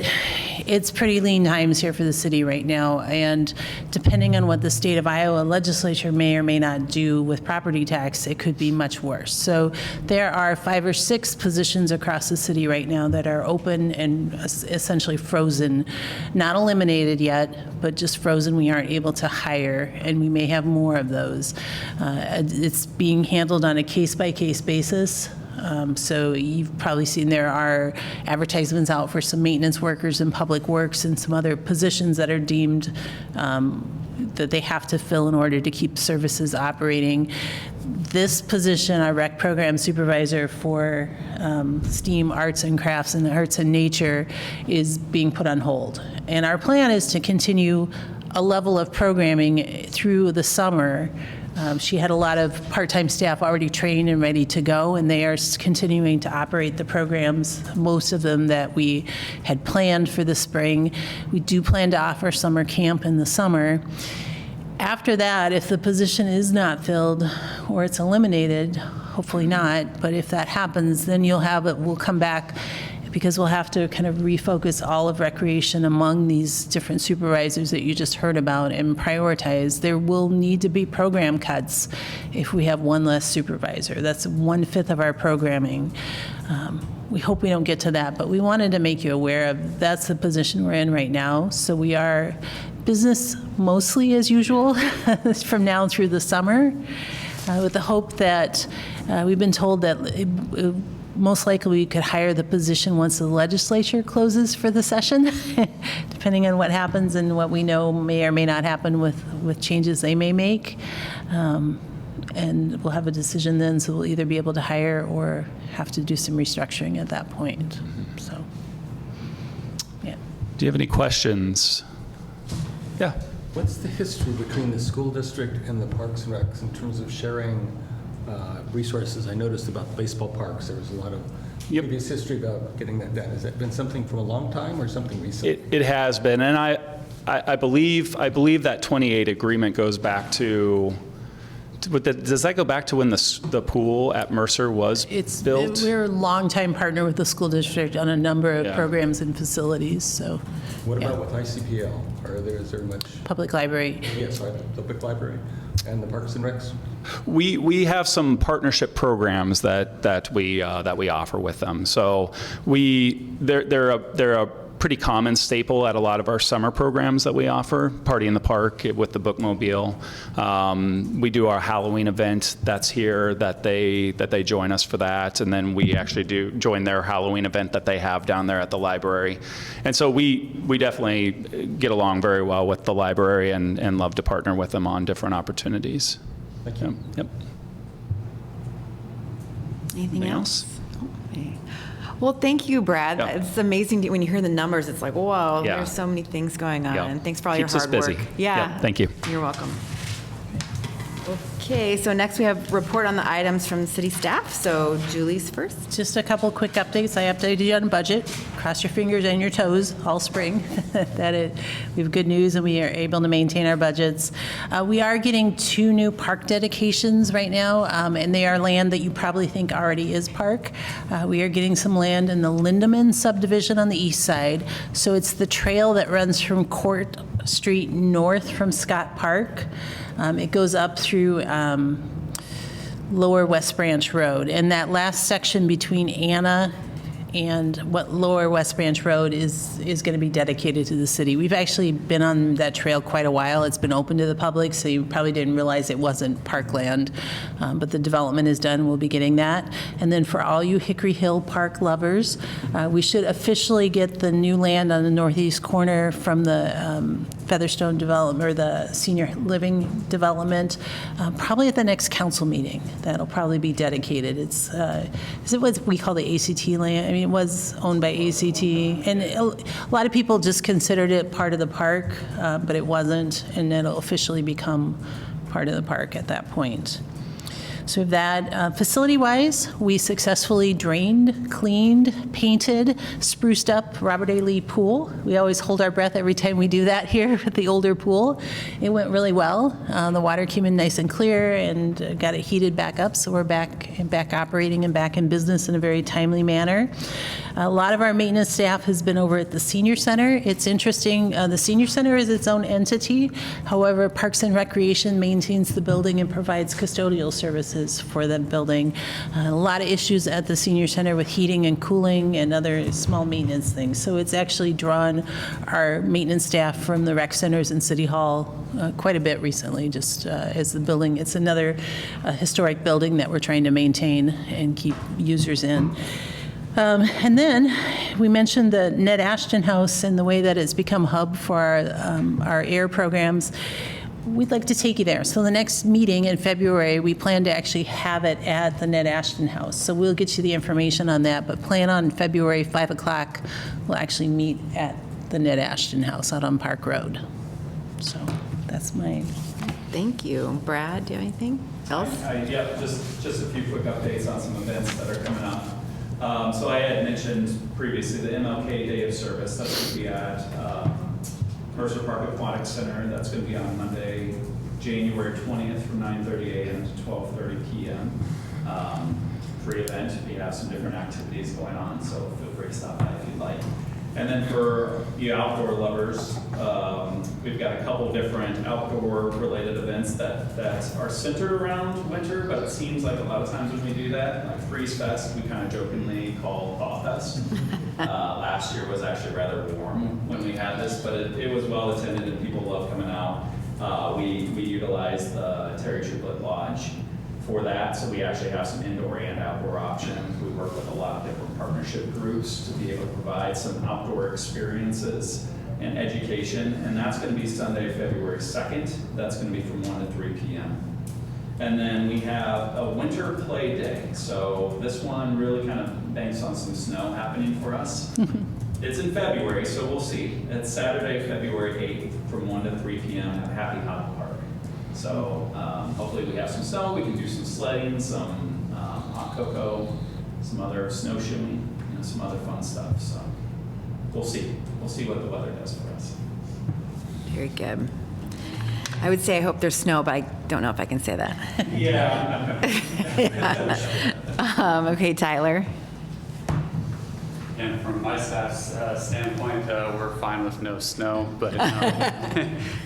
it's pretty lean times here for the city right now, and depending on what the state of Iowa legislature may or may not do with property tax, it could be much worse. So there are 5 or 6 positions across the city right now that are open and essentially frozen, not eliminated yet, but just frozen. We aren't able to hire, and we may have more of those. It's being handled on a case-by-case basis. So you've probably seen there are advertisements out for some maintenance workers in Public Works and some other positions that are deemed that they have to fill in order to keep services operating. This position, our rec program supervisor for STEAM, arts and crafts, and arts and nature, is being put on hold. And our plan is to continue a level of programming through the summer. She had a lot of part-time staff already trained and ready to go, and they are continuing to operate the programs, most of them that we had planned for the spring. We do plan to offer summer camp in the summer. After that, if the position is not filled or it's eliminated, hopefully not, but if that happens, then we'll come back, because we'll have to kind of refocus all of recreation among these different supervisors that you just heard about and prioritize. There will need to be program cuts if we have one less supervisor. That's 1/5 of our programming. We hope we don't get to that, but we wanted to make you aware of that's the position we're in right now. So we are business mostly as usual from now through the summer, with the hope that we've been told that most likely we could hire the position once the legislature closes for the session, depending on what happens and what we know may or may not happen with changes they may make. And we'll have a decision then, so we'll either be able to hire or have to do some restructuring at that point. So, yeah. Do you have any questions? Yeah. What's the history between the school district and the Parks and Recs in terms of sharing resources? I noticed about the baseball parks, there was a lot of previous history about getting that done. Has that been something from a long time or something recent? It has been, and I believe that 28 agreement goes back to. Does that go back to when the pool at Mercer was built? We're a longtime partner with the school district on a number of programs and facilities. So, what about with ICPL? Is there much? Public library. Yes, right, the public library and the Parks and Recs. We have some partnership programs that we offer with them. So they're a pretty common staple at a lot of our summer programs that we offer. Party in the Park with the Bookmobile. We do our Halloween event that's here that they join us for that, and then we actually do join their Halloween event that they have down there at the library. And so we definitely get along very well with the library and love to partner with them on different opportunities. Thank you. Yep. Anything else? Well, thank you, Brad. Yep. It's amazing when you hear the numbers. It's like, whoa, Yeah. there's so many things going on. Yep. And thanks for all Keeps your us hard busy. work. Yeah. Yep, thank you. You're welcome. Okay, so next we have report on the items from city staff. So Julie's first. Just a couple quick updates. I updated you on budget. Cross your fingers and your toes all spring. We have good news and we are able to maintain our budgets. We are getting 2 new park dedications right now, and they are land that you probably think already is park. We are getting some land in the Lindeman subdivision on the east side. So it's the trail that runs from Court Street north from Scott Park. It goes up through Lower West Branch Road. And that last section between Anna and what Lower West Branch Road is going to be dedicated to the city. We've actually been on that trail quite a while. It's been open to the public, so you probably didn't realize it wasn't parkland. But the development is done. We'll be getting that. And then for all you Hickory Hill Park lovers, we should officially get the new land on the northeast corner from the Featherstone development, or the senior living development, probably at the next council meeting. That'll probably be dedicated. It's what we call the ACT land. I mean, it was owned by ACT, and a lot of people just considered it part of the park, but it wasn't, and it'll officially become part of the park at that point. So with that, facility-wise, we successfully drained, cleaned, painted, spruced up Robert A. Lee Pool. We always hold our breath every time we do that here at the older pool. It went really well. The water came in nice and clear and got it heated back up, so we're back operating and back in business in a very timely manner. A lot of our maintenance staff has been over at the senior center. It's interesting, the senior center is its own entity. However, Parks and Recreation maintains the building and provides custodial services. services for the building. A lot of issues at the senior center with heating and cooling and other small maintenance things. So it's actually drawn our maintenance staff from the rec centers and City Hall quite a bit recently, just as the building, it's another historic building that we're trying to maintain and keep users in. And then we mentioned the Ned Ashton House and the way that it's become a hub for our AIR programs. We'd like to take you there. So the next meeting in February, we plan to actually have it at the Ned Ashton House. So we'll get you the information on that, but plan on February, 5 o'clock, we'll actually meet at the Ned Ashton House out on Park Road. So that's my... Thank you. Brad, do you have anything else? Yeah, just a few quick updates on some events that are coming up. So I had mentioned previously the MLK Day of Service. That's going to be at Mercer Park Aquatic Center. That's going to be on Monday, January 20th from 9:30 a.m. to 12:30 p.m. Free event. We have some different activities going on, so feel free to stop by if you'd like. And then for you outdoor lovers, we've got a couple different outdoor related events that are centered around winter, but it seems like a lot of times when we do that, like Freeze Fest, we kind of jokingly call Thaw Fest. Last year was actually rather warm when we had this, but it was well attended and people love coming out. We utilized the Terry Triplet Lodge for that, so we actually have some indoor and outdoor options. We work with a lot of different partnership groups to be able to provide some outdoor experiences and education, and that's going to be Sunday, February 2nd. That's going to be from 1 to 3 p.m. And then we have a winter play day. So this one really kind of banks on some snow happening for us. It's in February, so we'll see. It's Saturday, February 8th from 1 to 3 p.m. at Happy Hop Park. So hopefully we have some snow, we can do some sledding, some hot cocoa, some other snowshoeing, some other fun stuff. So we'll see. We'll see what the weather does for us. Very good. I would say I hope there's snow, but I don't know if I can say that. Yeah. Okay, Tyler. And from my staff's standpoint, we're fine with no snow, but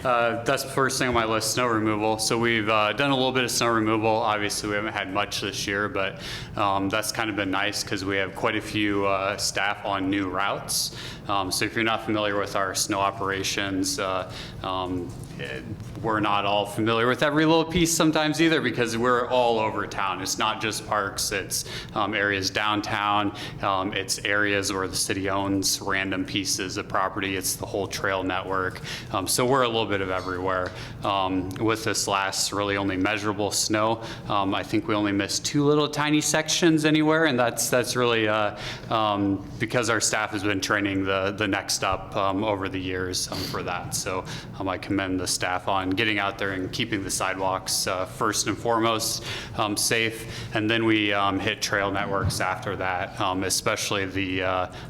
that's the first thing on my list, snow removal. So we've done a little bit of snow removal. Obviously, we haven't had much this year, but that's kind of been nice because we have quite a few staff on new routes. So if you're not familiar with our snow operations, we're not all familiar with every little piece sometimes either because we're all over town. It's not just parks, it's areas downtown, it's areas where the city owns random pieces of property, it's the whole trail network. So we're a little bit of everywhere. With this last really only measurable snow, I think we only missed 2 little tiny sections anywhere, and that's really because our staff has been training the next up over the years for that. So I commend the staff on getting out there and keeping the sidewalks first and foremost safe, and then we hit trail networks after that, especially the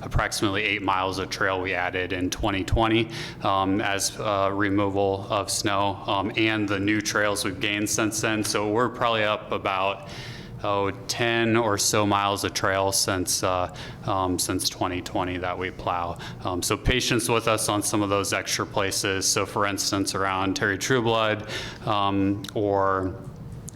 approximately 8 miles of trail we added in 2020 as removal of snow, and the new trails we've gained since then. So we're probably up about 10 or so miles of trail since 2020 that we plow. So patience with us on some of those extra places. So for instance, around Terry Trueblood or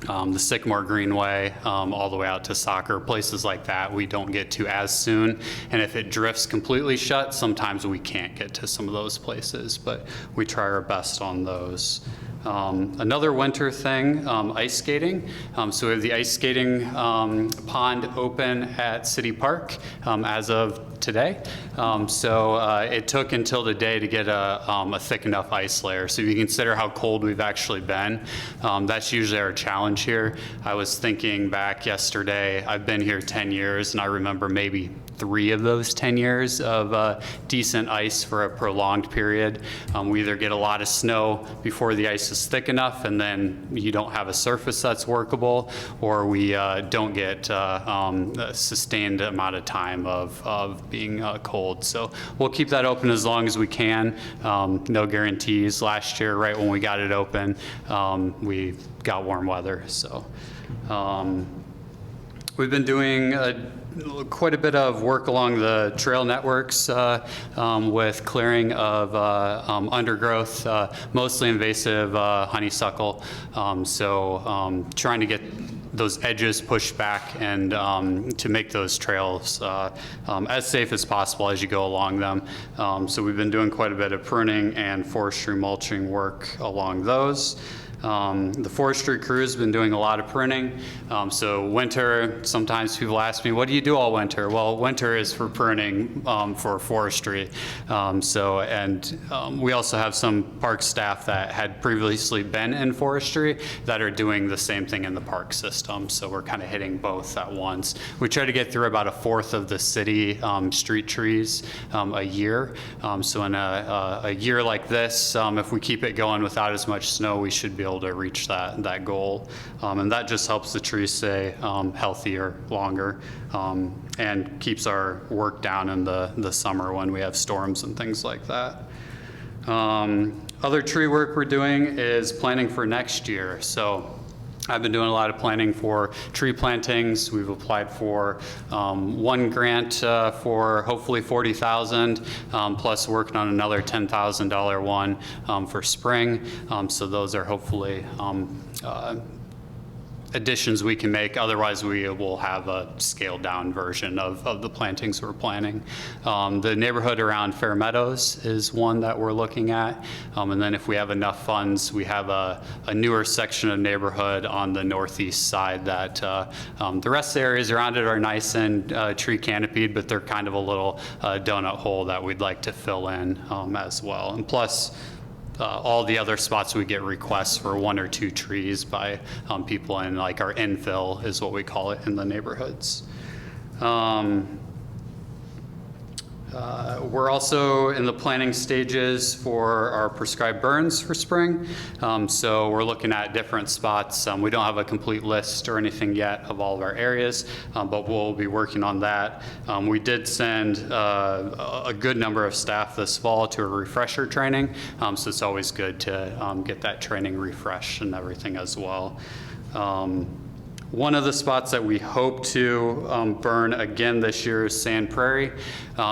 the Sycamore Greenway, all the way out to Soccer, places like that we don't get to as soon. And if it drifts completely shut, sometimes we can't get to some of those places, but we try our best on those. Another winter thing, ice skating. So we have the ice skating pond open at City Park as of today. So it took until today to get a thick enough ice layer. So if you consider how cold we've actually been, that's usually our challenge here. I was thinking back yesterday, I've been here 10 years and I remember maybe 3 of those 10 years of decent ice for a prolonged period. We either get a lot of snow before the ice is thick enough and then you don't have a surface that's workable, or we don't get a sustained amount of time of being cold. So we'll keep that open as long as we can. No guarantees. Last year, right when we got it open, we got warm weather. So we've been doing quite a bit of work along the trail networks with clearing of undergrowth, mostly invasive honeysuckle. So trying to get those edges pushed back and to make those trails as safe as possible as you go along them. So we've been doing quite a bit of pruning and forestry mulching work along those. The forestry crew's been doing a lot of pruning. So winter, sometimes people ask me, what do you do all winter? Well, winter is for pruning for forestry. We also have some park staff that had previously been in forestry that are doing the same thing in the park system. So we're kind of hitting both at once. We try to get through about 1/4 of the city street trees a year. So in a year like this, if we keep it going without as much snow, we should be able to reach that goal. And that just helps the trees stay healthier longer and keeps our work down in the summer when we have storms and things like that. Other tree work we're doing is planning for next year. So I've been doing a lot of planning for tree plantings. We've applied for one grant for hopefully $40,000, plus working on another $10,000 one for spring. So those are hopefully additions we can make. Otherwise, we will have a scaled down version of the plantings we're planning. The neighborhood around Fair Meadows is one that we're looking at. And then if we have enough funds, we have a newer section of neighborhood on the northeast side that the rest of the areas around it are nice and tree canopied, but they're kind of a little donut hole that we'd like to fill in as well. And plus, all the other spots we get requests for 1 or 2 trees by people in like our infill is what we call it in the neighborhoods. We're also in the planning stages for our prescribed burns for spring. So we're looking at different spots. We don't have a complete list or anything yet of all of our areas, but we'll be working on that. We did send a good number of staff this fall to a refresher training. So it's always good to get that training refreshed and everything as well. One of the spots that we hope to burn again this year is Sand Prairie.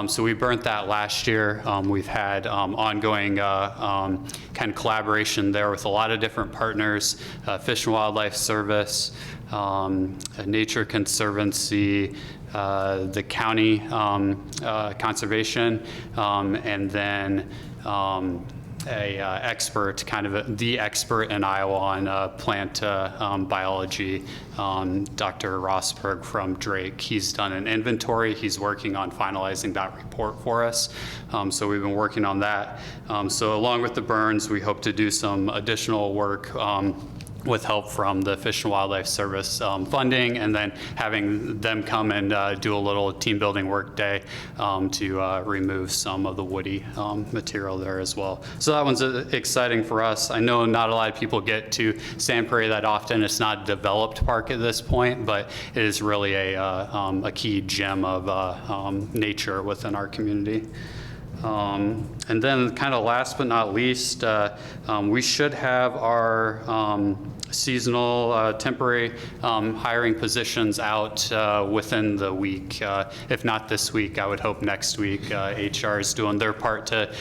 So we burnt that last year. We've had ongoing kind of collaboration there with a lot of different partners, Fish and Wildlife Service, Nature Conservancy, the county conservation, and then expert, kind of the expert in Iowa on plant biology, Dr. Rosberg from Drake. He's done an inventory. He's working on finalizing that report for us. So we've been working on that. So along with the burns, we hope to do some additional work with help from the Fish and Wildlife Service funding, and then having them come and do a little team building work day to remove some of the woody material there as well. So that one's exciting for us. I know not a lot of people get to Sand Prairie that often. It's not a developed park at this point, but it is really a key gem of nature within our community. And then kind of last but not least, we should have our seasonal temporary hiring positions out within the week. If not this week, I would hope next week. HR is doing their part to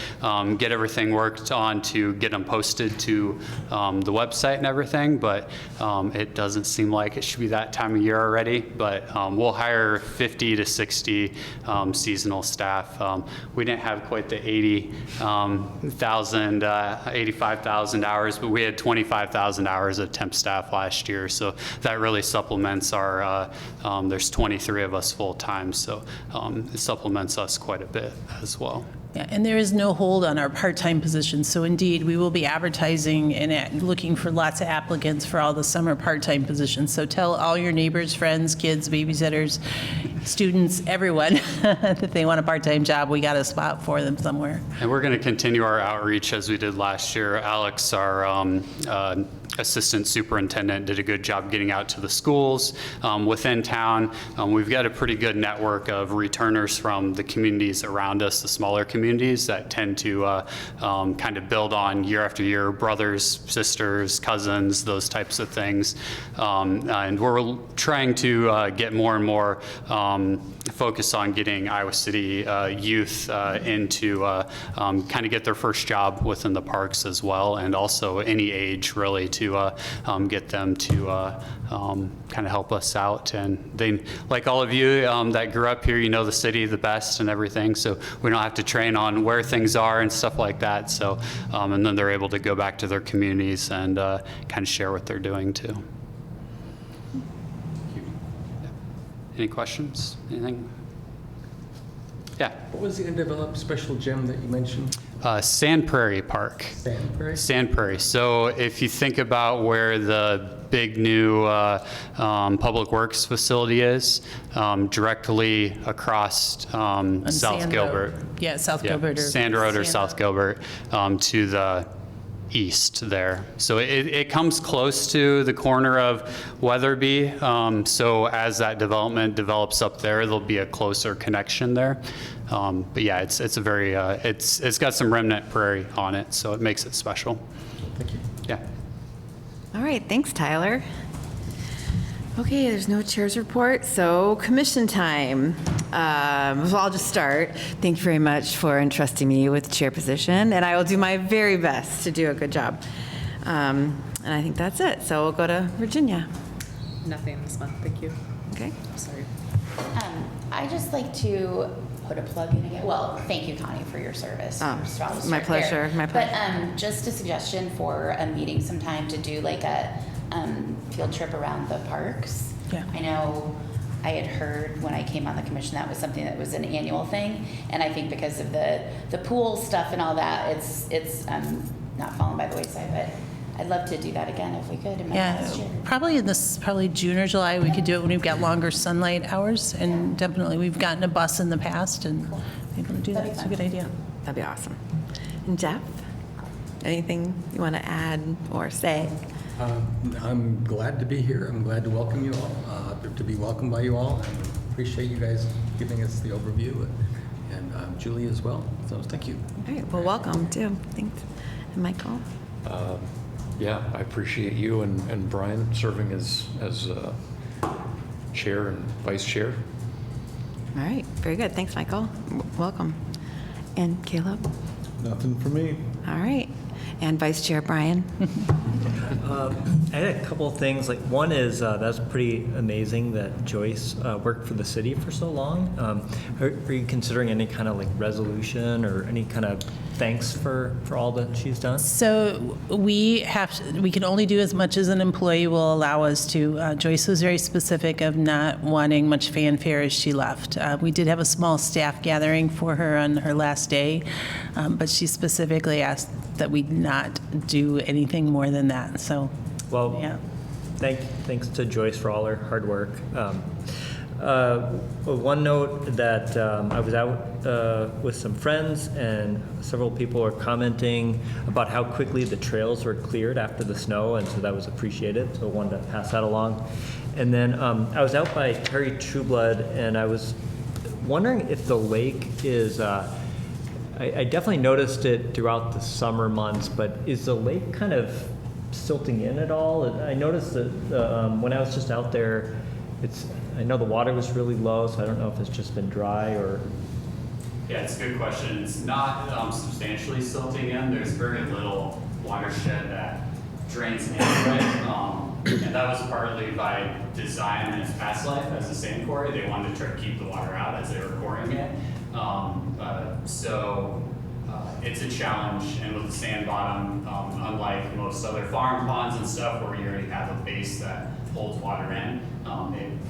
get everything worked on to get them posted to the website and everything, but it doesn't seem like it should be that time of year already. But we'll hire 50 to 60 seasonal staff. We didn't have quite the 85,000 hours, but we had 25,000 hours of temp staff last year. So that really supplements our, there's 23 of us full time. So it supplements us quite a bit as well. Yeah, and there is no hold on our part-time positions. So indeed, we will be advertising and looking for lots of applicants for all the summer part-time positions. So tell all your neighbors, friends, kids, babysitters, students, everyone that they want a part-time job. We got a spot for them somewhere. And we're going to continue our outreach as we did last year. Alex, our assistant superintendent, did a good job getting out to the schools within town. We've got a pretty good network of returners from the communities around us, the smaller communities that tend to kind of build on year after year, brothers, sisters, cousins, those types of things. And we're trying to get more and more focus on getting Iowa City youth into kind of get their first job within the parks as well, and also any age really to to get them to kind of help us out. And they, like all of you that grew up here, you know the city the best and everything, so we don't have to train on where things are and stuff like that. So, and then they're able to go back to their communities and kind of share what they're doing too. Any questions? Anything? Yeah. What was the undeveloped special gem that you mentioned? Sand Prairie Park. Sand Prairie? Sand Prairie. So if you think about where the big new Public Works facility is, directly across South Sand Gilbert. Road. Yeah, South Gilbert. Or Sand Road or Sand South Gilbert to the east there. So it comes close to the corner of Weatherby. So as that development develops up there, there'll be a closer connection there. But yeah, it's a very, it's got some remnant prairie on it, so it makes it special. Thank you. Yeah. All right, thanks, Tyler. Okay, there's no chair's report, so commission time. So I'll just start. Thank you very much for entrusting me with chair position, and I will do my very best to do a good job. And I think that's it. So we'll go to Virginia. Nothing this month, thank you. Okay. Sorry. I just like to put a plug in again. Well, thank you, Connie, for your service. Oh, First of all, to my start there. pleasure, my pleasure. But just a suggestion for a meeting sometime to do like a field trip around the parks. Yeah. I know I had heard when I came on the commission that was something that was an annual thing, and I think because of the pool stuff and all that, it's not fallen by the wayside. But I'd love to do that again if we could in my last year. Probably June or July, we could do it when we've got longer sunlight hours, and definitely, we've gotten a bus in the past and able to do that. That'd be It's a fun. good idea. That'd be awesome. And Jeff, anything you want to add or say? I'm glad to be here. I'm glad to welcome you all, to be welcomed by you all. And appreciate you guys giving us the overview, and Julie as well. So thank you. All right, well, welcome too. Thanks. And Michael? Yeah, I appreciate you and Brian serving as chair and vice chair. All right, very good. Thanks, Michael. Welcome. And Caleb? Nothing for me. All right. And Vice Chair Brian? I had a couple of things. Like one is that's pretty amazing that Joyce worked for the city for so long. Are you considering any kind of like resolution or any kind of thanks for all that she's done? So we can only do as much as an employee will allow us to. Joyce was very specific of not wanting much fanfare as she left. We did have a small staff gathering for her on her last day, but she specifically asked that we not do anything more than that. So, Well, yeah. thanks to Joyce for all her hard work. One note that I was out with some friends, and several people were commenting about how quickly the trails were cleared after the snow, and so that was appreciated. So I wanted to pass that along. And then I was out by Terry Trueblood, and I was wondering if the lake is. I definitely noticed it throughout the summer months, but is the lake kind of silting in at all? I noticed that when I was just out there, I know the water was really low, so I don't know if it's just been dry or. Yeah, it's a good question. It's not substantially silting in. There's very little watershed that drains into it. And that was partly by design in its past life as a sand quarry. They wanted to try to keep the water out as they were quarrying it. So it's a challenge, and with the sand bottom, unlike most other farm ponds and stuff where you already have a base that holds water in,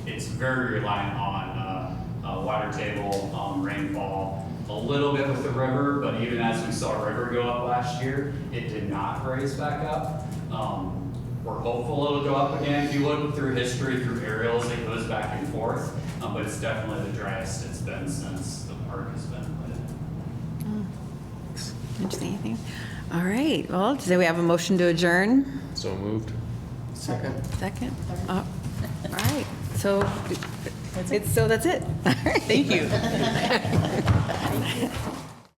it's very reliant on water table, rainfall, a little bit with the river, but even as we saw river go up last year, it did not raise back up. We're hopeful it'll go up again. If you look through history, through aerials, it goes back and forth, but it's definitely the driest it's been since the park has been put in. Interesting. Anything? All right. Well, so we have a motion to adjourn. So moved. Second. All right. So that's it. All right. Thank you.